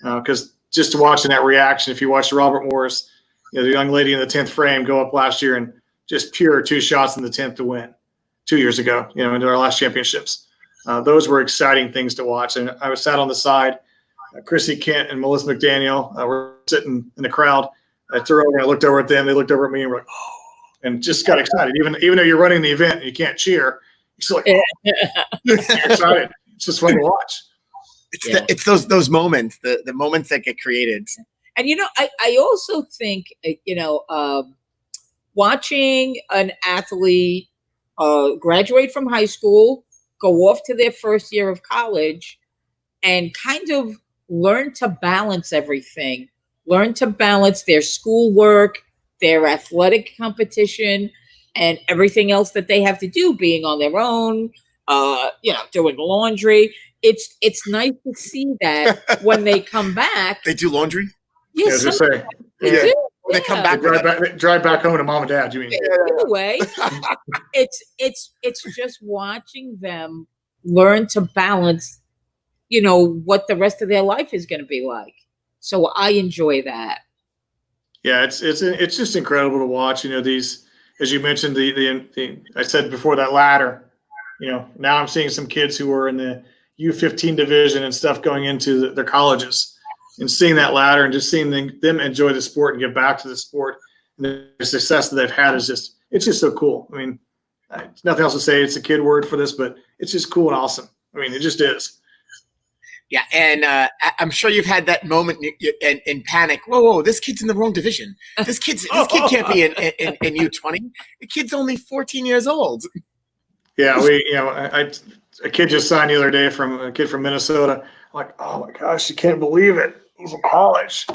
because just watching that reaction, if you watched Robert Morris, the young lady in the 10th frame go up last year and just pure 2 shots in the 10th to win 2 years ago, into our last championships. Those were exciting things to watch. And I was sat on the side. Chrissy Kent and Melissa McDaniel were sitting in the crowd. I threw over and I looked over at them. They looked over at me and were like, oh, and just got excited. Even though you're running the event and you can't cheer, you're still like, oh. You're excited. It's just fun to watch. It's those moments, the moments that get created. And, I also think, watching an athlete graduate from high school, go off to their first year of college, and kind of learn to balance everything, learn to balance their schoolwork, their athletic competition, and everything else that they have to do, being on their own, doing laundry. It's nice to see that when they come back. They do laundry? Yes. Just say. They do. They come back. Drive back home to mom and dad. You mean? Either way, it's just watching them learn to balance, what the rest of their life is going to be like. So I enjoy that. Yeah, it's just incredible to watch. These, as you mentioned, the I said before, that ladder. Now I'm seeing some kids who are in the U15 division and stuff going into their colleges, and seeing that ladder and just seeing them enjoy the sport and get back to the sport, and the success that they've had it's just so cool. I mean, nothing else to say. It's a kid word for this, but it's just cool and awesome. I mean, it just is. Yeah, and I'm sure you've had that moment in panic. Whoa, this kid's in the wrong division. This kid can't be in U20. The kid's only 14 years old. Yeah, a kid just signed the other day from a kid from Minnesota. I'm like, oh my gosh, you can't believe it. He's in college.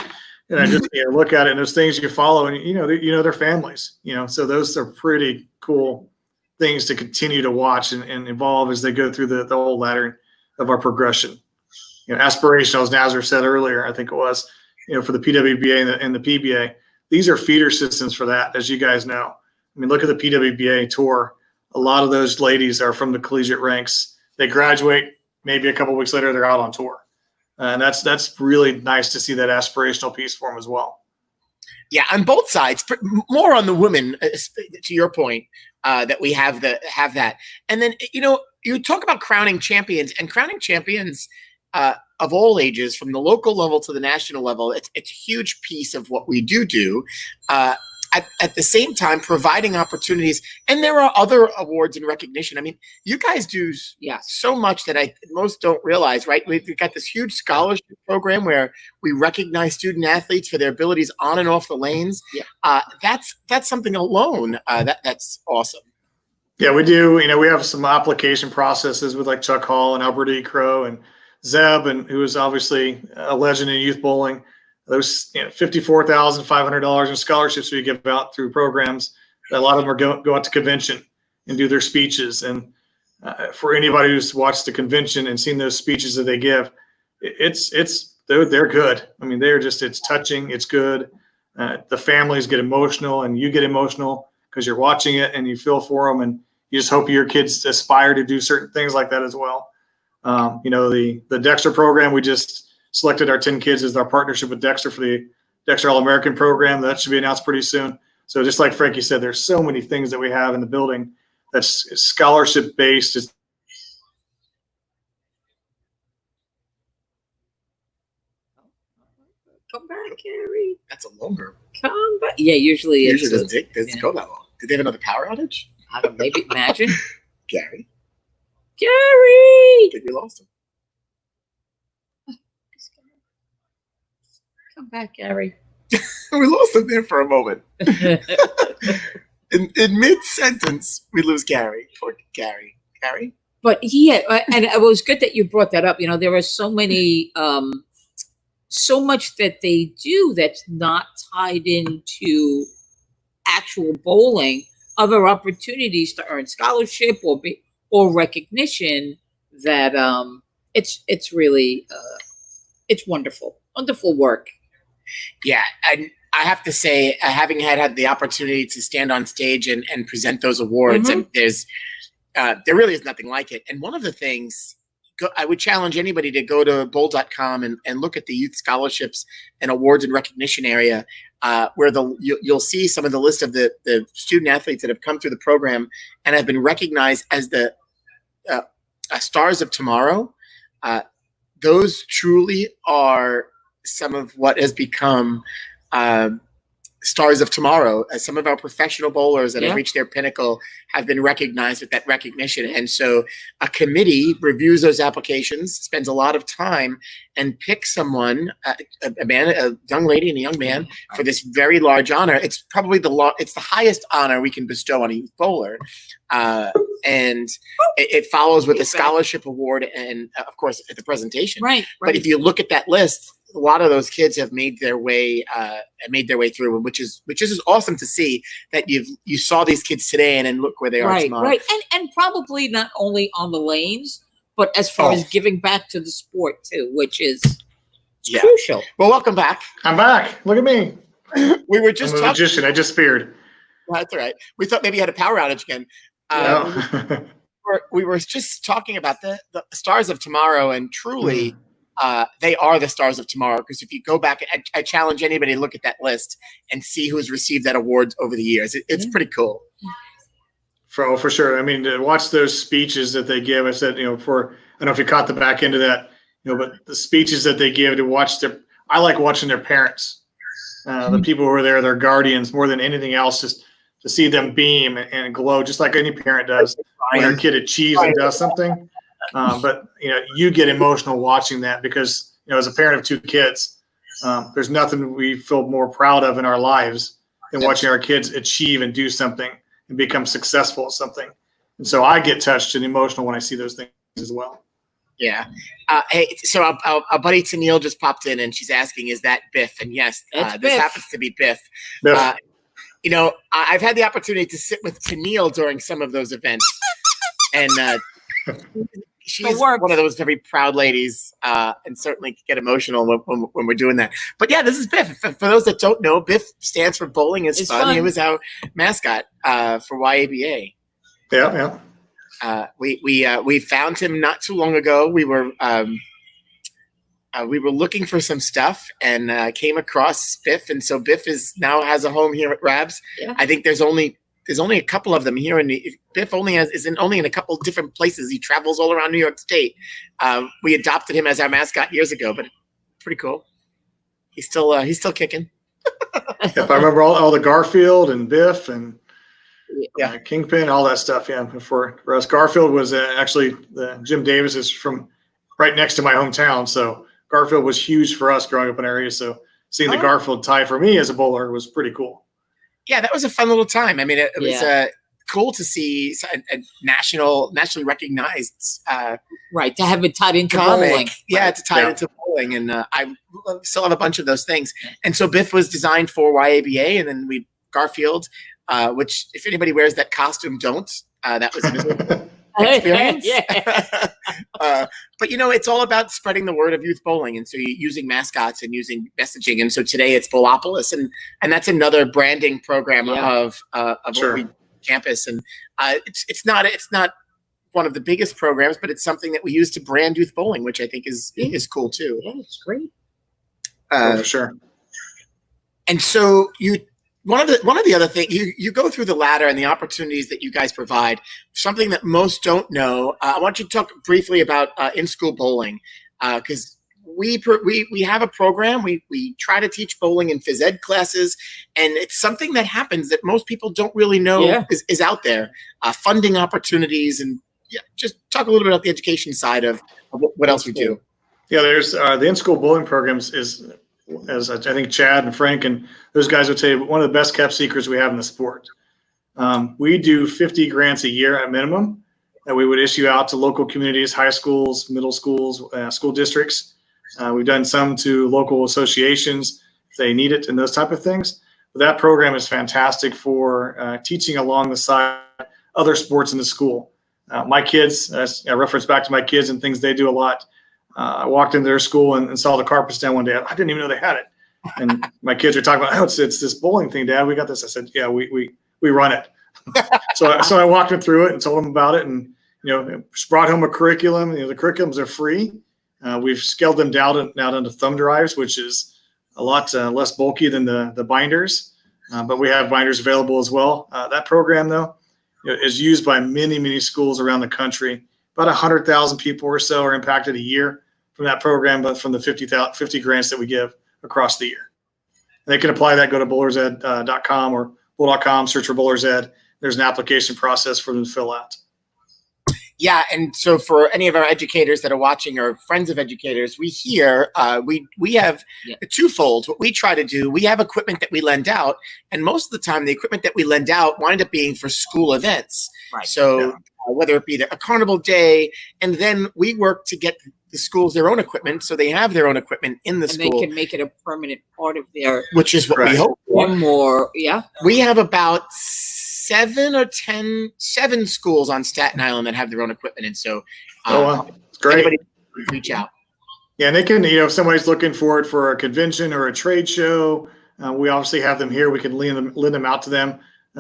And I just look at it, and those things you follow, and their families. So those are pretty cool things to continue to watch and evolve as they go through the whole ladder of our progression. Aspirational, as Nazar said earlier, I think it was, for the PWBA and the PBA. These are feeder systems for that, as you guys know. I mean, look at the PWBA tour. A lot of those ladies are from the collegiate ranks. They graduate, maybe a couple of weeks later, they're out on tour. And that's really nice to see that aspirational piece for them as well. Yeah, on both sides, more on the women, to your point, that we have that. And then, you talk about crowning champions, and crowning champions of all ages, from the local level to the national level. It's a huge piece of what we do. At the same time, providing opportunities. And there are other awards and recognition. I mean, you guys do so much that most don't realize, right? We've got this huge scholarship program where we recognize student athletes for their abilities on and off the lanes. Yeah. That's something alone. That's awesome. Yeah, we do. We have some application processes with like Chuck Hall and Albert E. Crow and Zeb, and who is obviously a legend in youth bowling. Those $54,500 in scholarships we give out through programs. A lot of them are go out to convention and do their speeches. And for anybody who's watched the convention and seen those speeches that they give, they're good. I mean, it's touching. It's good. The families get emotional, and you get emotional because you're watching it and you feel for them, and you just hope your kids aspire to do certain things like that as well. The Dexter program, we just selected our 10 kids as our partnership with Dexter for the Dexter All-American program. That should be announced pretty soon. So just like Frankie said, there's so many things that we have in the building that's scholarship-based. Come back, Gary. That's a longer. Come back. Yeah, usually it doesn't go that long. Did they have another power outage? I don't know, maybe. Imagine. Gary. I think we lost him. Come back, Gary. We lost him there for a moment. in mid-sentence, we lose Gary. Poor Gary. Gary? But and it was good that you brought that up. There are so many, so much that they do that's not tied into actual bowling, other opportunities to earn scholarship or recognition that it's really, it's wonderful work. Yeah, and I have to say, having had the opportunity to stand on stage and present those awards, and there really is nothing like it. And one of the things, I would challenge anybody to go to bowl.com and look at the youth scholarships and awards and recognition area, where you'll see some of the list of the student athletes that have come through the program and have been recognized as the stars of tomorrow. Those truly are some of what has become stars of tomorrow. Some of our professional bowlers that have reached their pinnacle have been recognized with that recognition. And so a committee reviews those applications, spends a lot of time, and picks someone, a young lady and a young man, for this very large honor. It's probably it's the highest honor we can bestow on a youth bowler. And it follows with a scholarship award and, of course, at the presentation. Right. But if you look at that list, a lot of those kids have made their way through, which is awesome to see that you saw these kids today and then look where they are tomorrow. Right, and probably not only on the lanes, but as far as giving back to the sport too, which is crucial. Well, welcome back. I'm back. Look at me. We were just I'm a magician. I just speared. That's all right. We thought maybe you had a power outage again. We were just talking about the stars of tomorrow, and truly. They are the stars of tomorrow, because if you go back, I challenge anybody to look at that list and see who's received that award over the years. It's pretty cool. For sure. I mean, to watch those speeches that they give, I said, I don't know if you caught the back end of that, but the speeches that they give, I like watching their parents, the people who are there, their guardians, more than anything else, just to see them beam and glow, just like any parent does when their kid achieves and does something. But you get emotional watching that, because as a parent of 2 kids, there's nothing we feel more proud of in our lives than watching our kids achieve and do something and become successful at something. And so I get touched and emotional when I see those things as well. Yeah. Hey, so our buddy Tennille just popped in and she's asking, is that Biff? And yes, It's this Biff. happens to be Biff. Biff. You know, I've had the opportunity to sit with Tennille during some of those events. And she's one of those very proud ladies and certainly get emotional when we're doing that. But yeah, this is Biff. For those that don't know, Biff stands for Bowling is Fun. He was our mascot for YABA. Yeah. We found him not too long ago. We were looking for some stuff and came across Biff, and so Biff now has a home here at Rabs. Yeah. I think there's only a couple of them here, and Biff only is in a couple different places. He travels all around New York State. We adopted him as our mascot years ago, but pretty cool. He's still kicking. Yep, I remember all the Garfield and Biff and Kingpin, all that stuff. Yeah, for us, Garfield was actually Jim Davis is from right next to my hometown, so Garfield was huge for us growing up in the area. So seeing the Garfield tie for me as a bowler was pretty cool. Yeah, that was a fun little time. I mean, it was cool to see a nationally recognized right, to have it tied into comic. bowling. Yeah, to tie it into bowling, and I still have a bunch of those things. And so Biff was designed for YABA, and then Garfield. Which, if anybody wears that costume, don't. That was an experience. But it's all about spreading the word of youth bowling, and so using mascots and using messaging. And so today it's Bowlopolis, and that's another branding program of what we campus. And it's not one of the biggest programs, but it's something that we use to brand youth bowling, which I think is cool too. Yeah, it's great. For sure. And so one of the other things you go through the ladder and the opportunities that you guys provide. Something that most don't know. I want you to talk briefly about in-school bowling because we have a program. We try to teach bowling in phys ed classes, and it's something that happens that most people don't really know is out there. Funding opportunities, and just talk a little bit about the education side of what else we do. Yeah, there's the in-school bowling programs is. As I think Chad and Frank and those guys would say, one of the best kept secrets we have in the sport. We do 50 grants a year at minimum that we would issue out to local communities, high schools, middle schools, school districts. We've done some to local associations if they need it and those type of things. But that program is fantastic for teaching along the side other sports in the school. My kids, I reference back to my kids and things they do a lot. I walked into their school and saw the carpet stand one day. I didn't even know they had it. And my kids were talking about, it's this bowling thing, Dad. We got this. I said, yeah, we run it. So I walked them through it and told them about it, and brought home a curriculum. The curriculums are free. We've scaled them down into thumb drives, which is a lot less bulky than the binders. But we have binders available as well. That program, though, is used by many, many schools around the country. About 100,000 people or so are impacted a year from that program, but from the 50 grants that we give across the year. And they can apply that. Go to bowlersed.com or bowl.com, search for Bowlers Ed. There's an application process for them to fill out. Yeah, and so for any of our educators that are watching or friends of educators, we have twofold. What we try to do, we have equipment that we lend out, and most of the time the equipment that we lend out wind up being for school events. Right. So whether it be a carnival day, and then we work to get the schools their own equipment, so they have their own equipment in the school. And they can make it a permanent part of their... Which is what we hope for. Or more, yeah. We have about 7 schools on Staten Island that have their own equipment, and so it's great. Anybody can reach out. Yeah, and they can, if somebody's looking for it for a convention or a trade show, we obviously have them here. We can lend them out to them.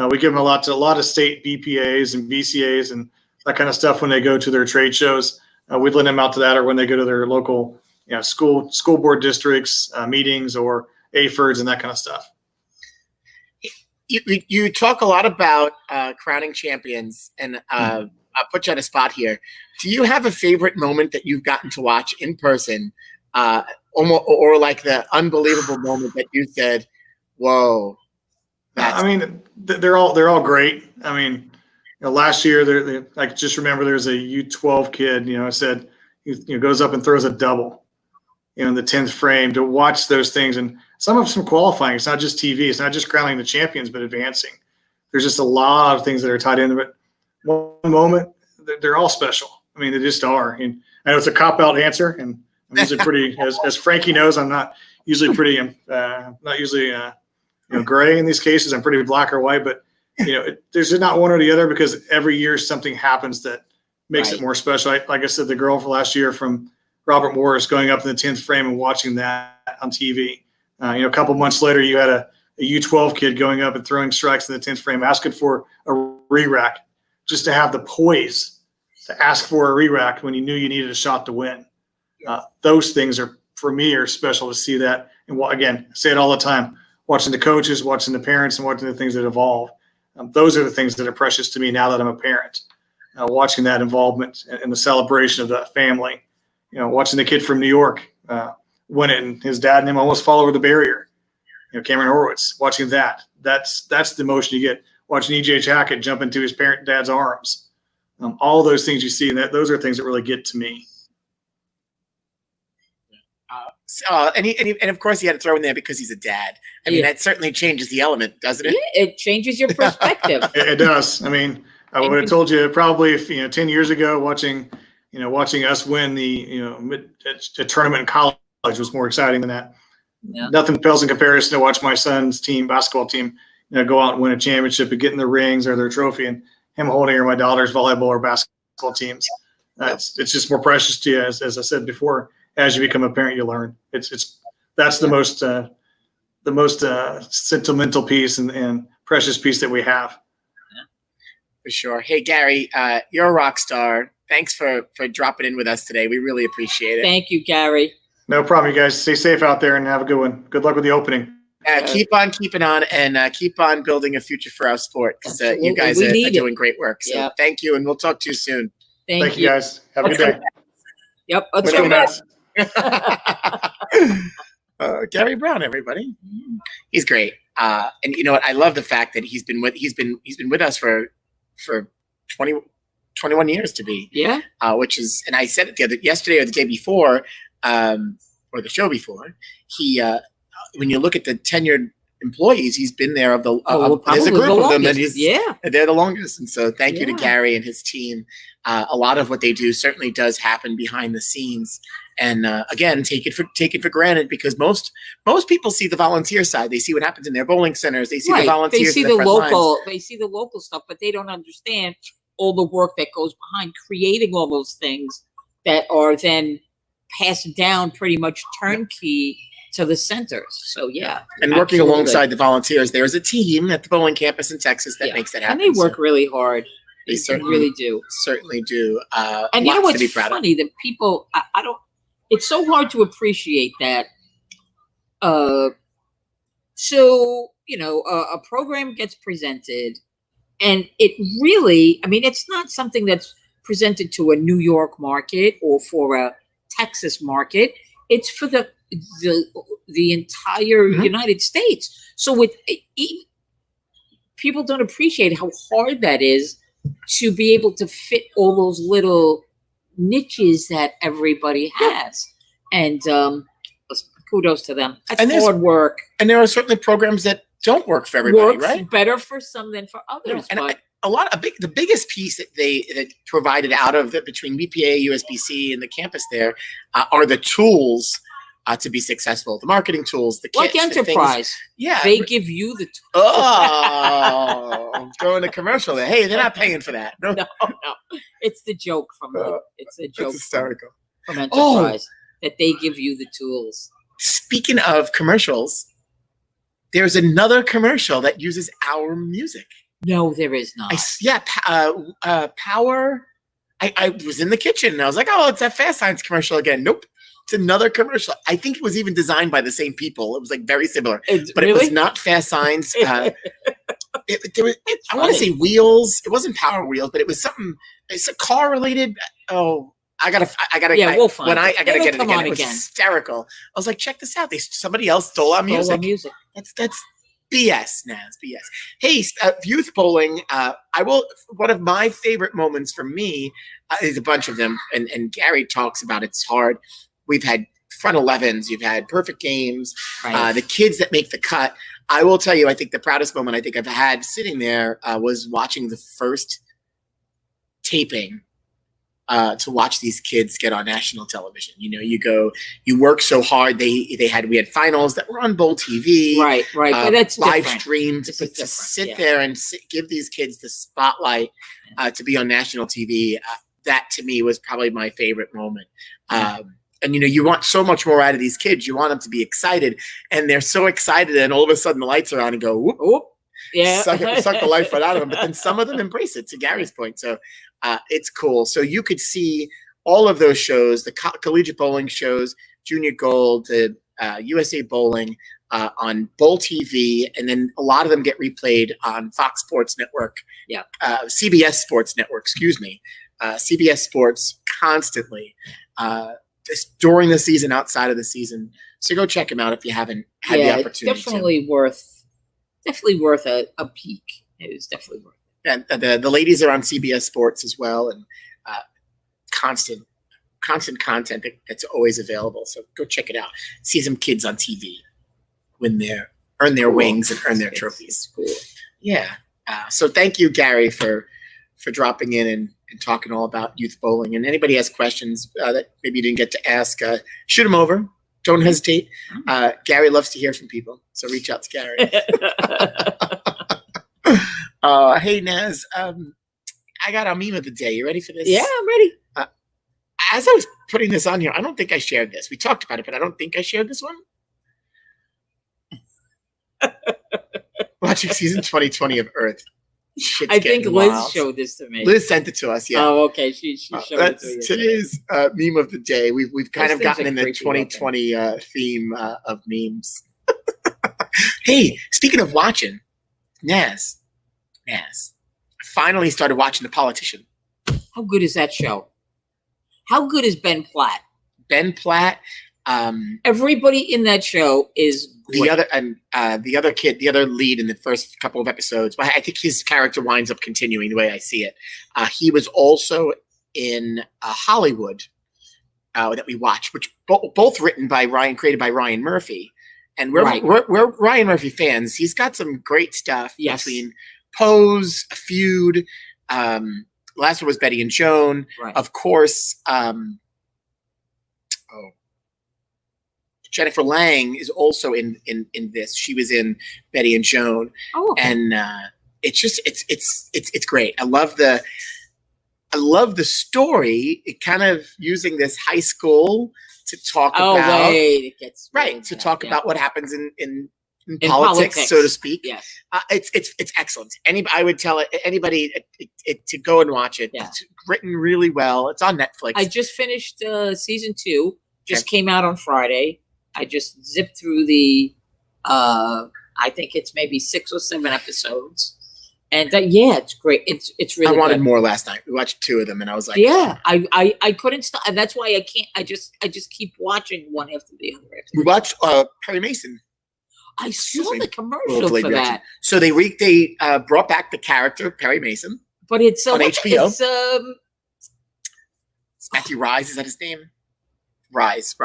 We give them a lot of state BPAs and BCAs and that kind of stuff when they go to their trade shows. We'd lend them out to that, or when they go to their local school board districts, meetings, or AFERDs and that kind of stuff. You talk a lot about crowning champions, and I'll put you on a spot here. Do you have a favorite moment that you've gotten to watch in person, or like the unbelievable moment that you said, "Whoa"? They're all great. I mean, last year, I just remember there's a U12 kid. I said he goes up and throws a double, in the 10th frame. To watch those things, and some of some qualifying. It's not just TV. It's not just crowning the champions, but advancing. There's just a lot of things that are tied into it. One moment, they're all special. I mean, they just are. And I know it's a cop-out answer, and I'm usually pretty, as Frankie knows, I'm not usually pretty, not usually, gray in these cases. I'm pretty black or white, but there's just not one or the other, because every year something happens that makes it more special. Like I said, the girl for last year from Robert Morris going up in the 10th frame and watching that on TV. A couple months later, you had a U12 kid going up and throwing strikes in the 10th frame, asking for a re-rack, just to have the poise to ask for a re-rack when you knew you needed a shot to win. Those things for me, are special to see that. And again, I say it all the time, watching the coaches, watching the parents, and watching the things that evolve. Those are the things that are precious to me now that I'm a parent. Watching that involvement and the celebration of that family. Watching the kid from New York win it, and his dad and him almost fall over the barrier. Cameron Horowitz, watching that's the emotion you get. Watching EJ Hackett jump into his dad's arms. All those things you see, and those are things that really get to me. And of course, he had to throw in there because he's a dad. I mean, that certainly changes the element, doesn't it? Yeah, it changes your perspective. It does. I mean, I would have told you probably if 10 years ago, watching us win a tournament in college was more exciting than that. Yeah. Nothing pales in comparison to watch my son's basketball team, go out and win a championship and get in the rings or their trophy, and him holding or my daughter's volleyball or basketball teams. It's just more precious to you, as I said before. As you become a parent, you learn. That's the most sentimental piece and precious piece that we have. For sure. Hey, Gary, you're a rock star. Thanks for dropping in with us today. We really appreciate it. Thank you, Gary. No problem, you guys. Stay safe out there and have a good one. Good luck with the opening. Keep on keeping on, and keep on building a future for our sport, because you guys are doing great work. So thank you, and we'll talk to you soon. Thank you, guys. Have a good day. Yep. Let's go back. Gary Brown, everybody. He's great. And you know what? I love the fact that he's been with us for 21 years to be. Yeah. Which is, and I said it yesterday or the day before, or the show before. He, when you look at the tenured employees, he's been there there's a group of them that they're the longest. And so thank you to Gary and his team. A lot of what they do certainly does happen behind the scenes. And again, take it for granted, because most people see the volunteer side. They see what happens in their bowling centers. They see the volunteers. They see the local. They see the local stuff, but they don't understand all the work that goes behind creating all those things that are then passed down pretty much turnkey to the centers. So and working alongside the volunteers, there's a team at the bowling campus in Texas that makes that happen. And they work really hard. They really do. Certainly do. And you know what's funny? That people, I don't. It's so hard to appreciate that. So a program gets presented, and it really, I mean, it's not something that's presented to a New York market or for a Texas market. It's for the entire United States. So people don't appreciate how hard that is to be able to fit all those little niches that everybody has. And kudos to them. That's hard work. And there are certainly programs that don't work for everybody, right? Better for some than for others. And the biggest piece that provided out of between BPA, USBC, and the campus there are the tools to be successful. The marketing tools, the kits, like Enterprise. They give you the tools. Oh, throwing a commercial there. Hey, they're not paying for that. No. It's the joke from it's a joke. It's hysterical. From Enterprise that they give you the tools. Speaking of commercials, there's another commercial that uses our music. No, there is not. Power. I was in the kitchen and I was like, oh, it's that Fast Signs commercial again. Nope. It's another commercial. I think it was even designed by the same people. It was like very similar, but it was not Fast Signs. I want to say Wheels. It wasn't Power Wheels, but it was something. It's a car related. Oh, I gotta. Yeah, we'll find. I gotta get it again. It was hysterical. I was like, check this out. Somebody else stole our music. That's BS. Nah, it's BS. Hey, youth bowling. One of my favorite moments for me is a bunch of them, and Gary talks about it's hard. We've had front 11s. You've had perfect games. Right. The kids that make the cut. I will tell you, I think the proudest moment I think I've had sitting there was watching the first taping to watch these kids get on national television. You know, you work so hard. We had finals that were on Bowl TV, right. But that's live different. streamed, This but is to different, sit yeah. there and give these kids the spotlight to be on national TV, that to me was probably my favorite moment. And you know, you want so much more out of these kids. You want them to be excited, and they're so excited, and all of a sudden the lights are on and go whoop, whoop. Yeah, suck the life right out of them. But then some of them embrace it, to Gary's point. So it's cool. So you could see all of those shows, the collegiate bowling shows, Junior Gold, the USA Bowling on Bowl TV, and then a lot of them get replayed on Fox Sports Network. Yeah, CBS Sports Network. Excuse me, CBS Sports constantly during the season, outside of the season. So go check them out if you haven't had the opportunity. It's definitely worth a peek. It is definitely worth it. And the ladies are on CBS Sports as well, and constant content that's always available. So go check it out. See some kids on TV earn their wings and earn their trophies. Cool. Yeah. So thank you, Gary, for dropping in and talking all about youth bowling. And anybody has questions that maybe you didn't get to ask, shoot them over. Don't hesitate. Gary loves to hear from people, so reach out to Gary. Hey, Naz, I got our meme of the day. You ready for this? Yeah, I'm ready. As I was putting this on here, I don't think I shared this. We talked about it, but I don't think I shared this one. Watching season 2020 of Earth. Shit's I think getting Liz wild. showed this to me. Liz sent it to us. Yeah. Oh, okay. She showed it That's to me. today's meme of the day. We've kind Those of gotten things in are the creepy, 2020 theme of memes. Hey, speaking of watching, Naz, I finally started watching The Politician. How good is that show? How good is Ben Platt? Ben Platt. Everybody in that show is great. the other lead in the first couple of episodes. But I think his character winds up continuing the way I see it. He was also in Hollywood that we watched, which both written by created by Ryan Murphy, and we're Ryan Murphy fans. He's got some great stuff between Pose, A Feud. Last one was Betty and Joan, of course. Jennifer Lang is also in this. She was in Betty and Joan. Oh, okay. And it's great. I love the story. It kind of using this high school to talk about talk about what happens in politics, so to speak. Yes. It's excellent. I would tell anybody to go and watch it. Yeah. It's written really well. It's on Netflix. I just finished season 2. Just came out on Friday. I just zipped through the, I think it's maybe 6 or 7 episodes, and it's great. It's really. I wanted good. more last night. We watched 2 of them, and I was like, I couldn't stop, and that's why I can't. I just keep watching one after the other. We watched Perry Mason. I saw the commercial for that. So they brought back the character Perry Mason, but it's on HBO. It's Matthew Rise, is that his name? Rise.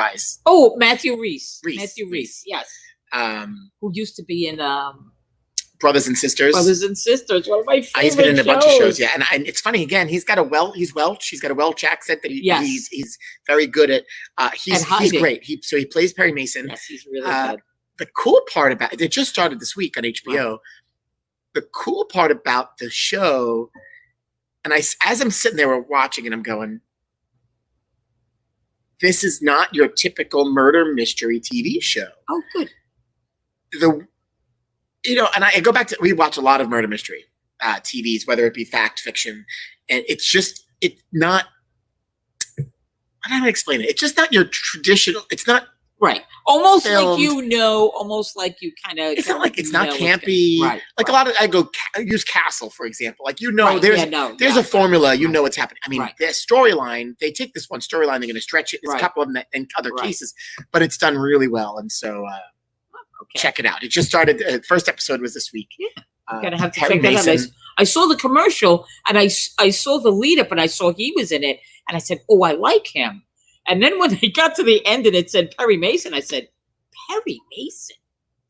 Oh, Matthew Rhys. Matthew Rhys. Yes. Who used to be in Brothers and Sisters. One of my favorite He's been in a bunch of shows, yeah. And it's funny, again, he's Welsh. He's got a Welsh accent that he's very good at. He's great. He plays Perry Mason. Yes, he's really good. The cool part about it just started this week on HBO. Wow. The cool part about the show, and as I'm sitting there watching, and I'm going, this is not your typical murder mystery TV show. Oh, good. And I go back to, we watch a lot of murder mystery TVs, whether it be fact, fiction, and it's not, I don't know how to explain it. It's just not your traditional, it's not. Right. Almost filmed. Like you kind of. It's not like it's not campy. A lot of, I use Castle, for example. Like, there's a formula, know what's happening. I mean, the storyline, they take this one storyline, they're going to stretch it. There's a couple of them in other cases, but it's done really well. And so check it out. It just started. The first episode was this week. Yeah. I'm going to have to check that out. I saw the commercial and I saw the lead up and I saw he was in it. And I said, oh, I like him. And then when they got to the end and it said Perry Mason, I said, Perry Mason?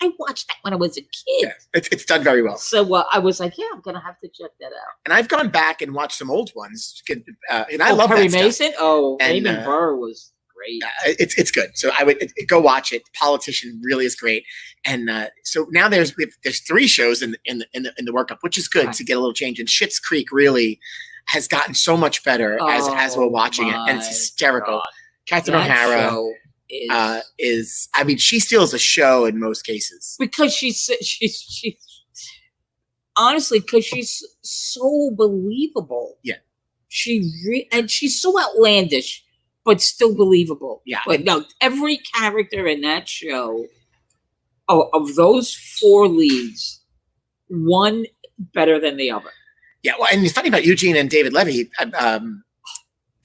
I watched that when I was a kid. Yeah, it's done very well. So I was like, yeah, I'm gonna have to check that out. And I've gone back and watched some old ones, and I love Perry that stuff. Mason. Oh, And, Raymond Burr was great. It's good. So I would go watch it. Politician really is great. And so now there's 3 shows in the workup, which is good to get a little change. And Schitt's Creek really has gotten so much better as we're watching it, and it's hysterical. God. Catherine That O'Hara show is. I mean, she steals a show in most cases because she's honestly, because she's so believable. Yeah. And she's so outlandish, but still believable. Yeah. But no, every character in that show, of those 4 leads, one better than the other. Yeah, well, and it's funny about Eugene and David Levy.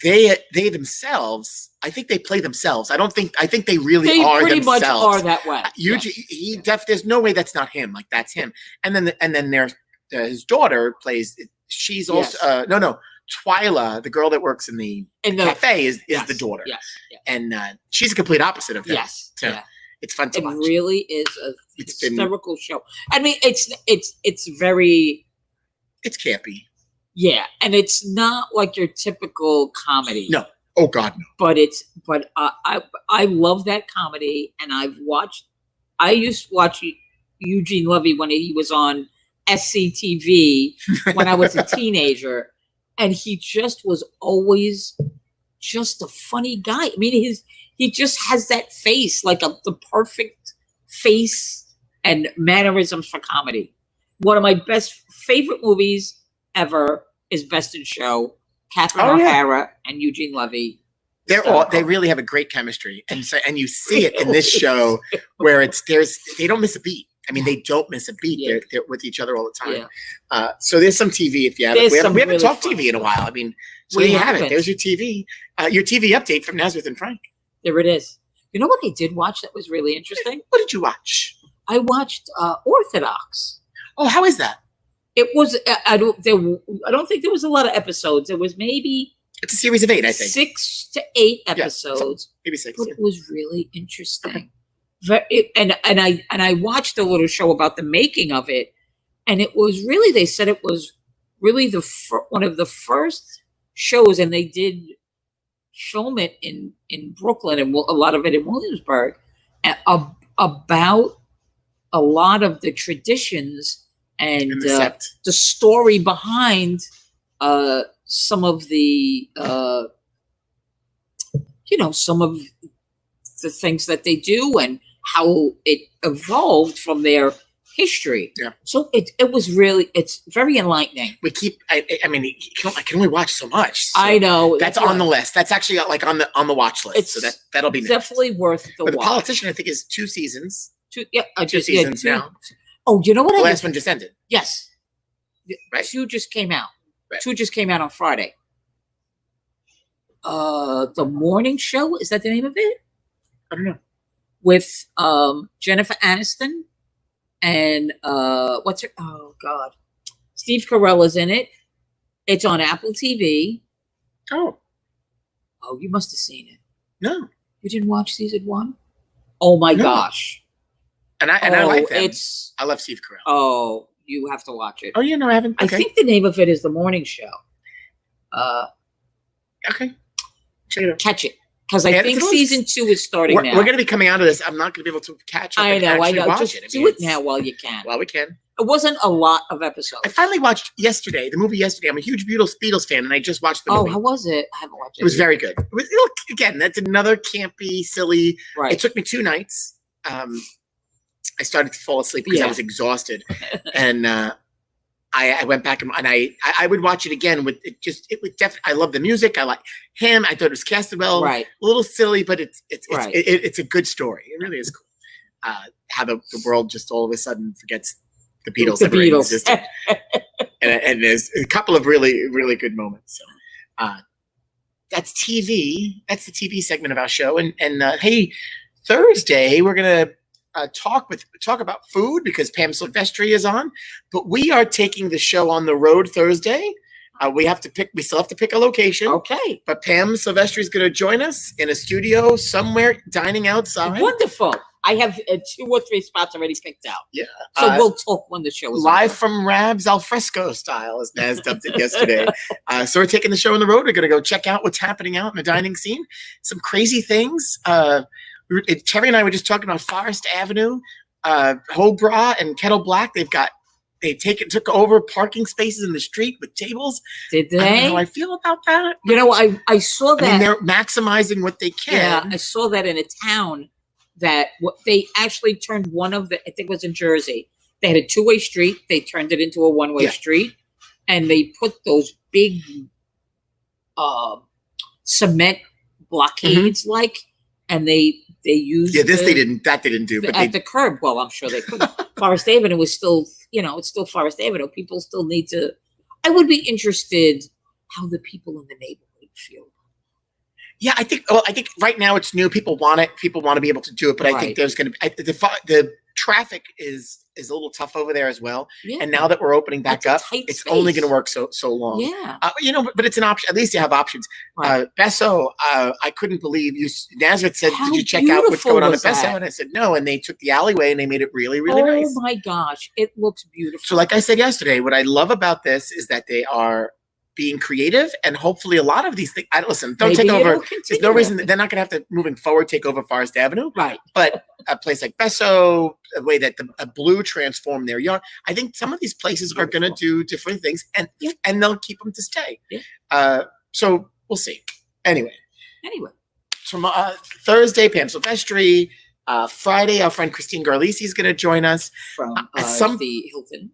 They themselves, I think they play themselves. I think they really are pretty themselves. much are that way. Eugene, there's no way that's not him. Like that's him. And then there's his daughter plays. She's also Twyla, the girl that works in the cafe, is the daughter. Yes. And she's a complete opposite of him. Yes. So it's fun to watch. It really is a hysterical show. I mean, it's very. It's campy. Yeah, and it's not like your typical comedy. No. Oh God, no. But I love that comedy, and I used to watch Eugene Levy when he was on SCTV when I was a teenager, and he just was always just a funny guy. I mean, he just has that face, like the perfect face and mannerisms for comedy. One of my favorite movies ever is Best in Show. Catherine O'Hara and Eugene Levy. They really have a great chemistry, and you see it in this show where they don't miss a beat. I mean, they don't miss a beat. Yeah. They're with each other all the time. Yeah. So there's some TV if you haven't. We haven't talked really TV in a while. I mean, so there you have it. There's your TV. Your TV update from Nazareth and Frank. There it is. You know what I did watch that was really interesting? What did you watch? I watched Orthodox. Oh, how is that? It was. I don't think there was a lot of episodes. It was maybe. It's a series of 8, I think. 6 to 8 episodes. Maybe 6. But it was really interesting. And I watched a little show about the making of it, and it was really, they said it was really one of the first shows, and they did film it in Brooklyn and a lot of it in Williamsburg, about a lot of the traditions and the story behind some of the some of the things that they do and how it evolved from their history. Yeah. So it's very enlightening. I mean, I can only watch so much. So I know. That's on the list. That's actually like on the watch list. So that'll be definitely worth the watch. The Politician, I think, is 2 seasons. Two seasons now. Oh, you know what? The last one just ended. Yes. Right. 2 just came out. Right. 2 just came out on Friday. The Morning Show, is that the name of it? I don't know. With Jennifer Aniston and what's her? Oh God, Steve Carell's in it. It's on Apple TV. Oh, you must have seen it. No, you didn't watch season 1. Oh my gosh! And I like them. I love Steve Carell. Oh, you have to watch it. Oh yeah, no, I haven't. Okay. I think the name of it is The Morning Show. Okay, check it out. Catch it. Because I think season 2 is starting now. We're going to be coming out of this. I'm not going to be able to catch up. I know. Watch Just do it now while you can. While we can. It wasn't a lot of episodes. I finally watched the movie yesterday. I'm a huge Beatles fan, and I just watched the movie. Oh, how was it? I haven't watched it. It was very good. Again, that's another campy, silly. Right. It took me 2 nights. I started to fall asleep because I was exhausted, and I went back and I would watch it again with it. I love the music. I like him. I thought it was casted well. Right. A little silly, but it's right. It's a good story. It really is cool. How the world just all of a sudden forgets the Beatles ever existed. and there's a couple of really, really good moments. So that's TV. That's the TV segment of our show. And hey, Thursday we're gonna talk about food because Pam Silvestri is on, but we are taking the show on the road Thursday. We still have to pick a location. Okay. But Pam Silvestri is going to join us in a studio somewhere, dining outside. Wonderful. I have 2 or 3 spots already picked out. Yeah. So we'll talk when the show is Live over. from Rabs al fresco style, as Naz dubbed it yesterday. So we're taking the show on the road. We're going to go check out what's happening out in the dining scene. Some crazy things. Terry and I were just talking about Forest Avenue, Hobra and Kettle Black. They took over parking spaces in the street with tables. Did I don't know they? how I feel about that. You know, I saw that. I mean, they're maximizing what they can. Yeah, I saw that in a town that they actually turned one of the, I think it was in Jersey. They had a 2-way street. They turned it into a 1-way street, and they put those big cement blockades and they used Yeah, they didn't do, but at the curb. Well, I'm sure they could. Forest Avenue was still, it's still Forest Avenue. People still need to. I would be interested how the people in the neighborhood feel. Yeah, I think right now it's new. People want it. People want to be able to do it. But I think there's going to be the traffic is a little tough over there as well. Yeah. And now that we're opening back up, it's only going to work so long. Yeah. But it's an option. At least you have options. Right. Besso, I couldn't believe you. Nazareth said, How "Did you check out what's going on at beautiful was Besso?" that? And I said, "No." And they took the alleyway and they made it really, really nice. Oh my gosh, it looks beautiful. So, like I said yesterday, what I love about this is that they are being creative, and hopefully a lot of these things. Listen, don't take over. There's no reason they're not going to have to moving forward take over Forest Avenue, right? But a place like Besso, the way that a Blue transformed their yard, I think some of these places are going to do different things, and they'll keep them to stay. Yeah. So we'll see. Anyway, from Thursday, Pam Silvestri. Friday, our friend Christine Garlisi is going to join us from the Hilton.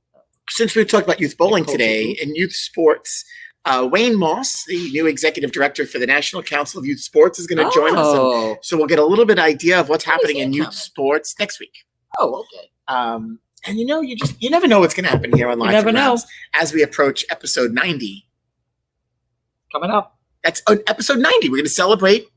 Since we talked about youth bowling today and youth sports. Wayne Moss, the new executive director for the National Council of Youth Sports, is going to join us. And so we'll get a little bit idea of what's happening in youth sports next week. Oh, okay. And you never know what's going to happen here on Live from Rabs as we approach episode 90. Coming up. That's episode 90. We're going to celebrate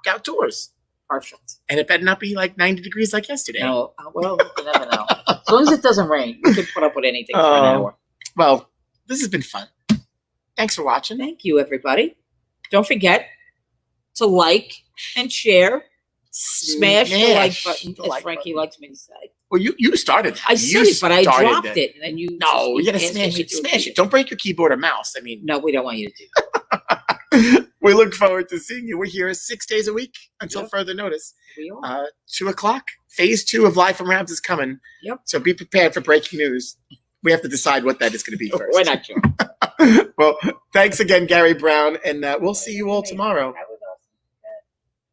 outdoors. Perfect. And it better not be like 90 degrees like yesterday. No, well, you never know. As long as it doesn't rain, we can put up with anything for an hour. Well, this has been fun. Thanks for watching. Thank you, everybody. Don't forget to like and share. Smash the like button, as Frankie likes me to say. Well, you started that. I said it, but I dropped it. And then you gotta smash it. Smash it. Don't break your keyboard or mouse. I mean, no, we don't want you to do that. We look forward to seeing you. We're here 6 days a week until further notice. We are. 2:00. Phase 2 of Live from Rabs is coming. Yep. So be prepared for breaking news. We have to decide what that is going to be first. We're not sure. Well, thanks again, Gary Brown, and we'll see you all tomorrow.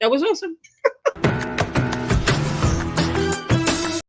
That was awesome.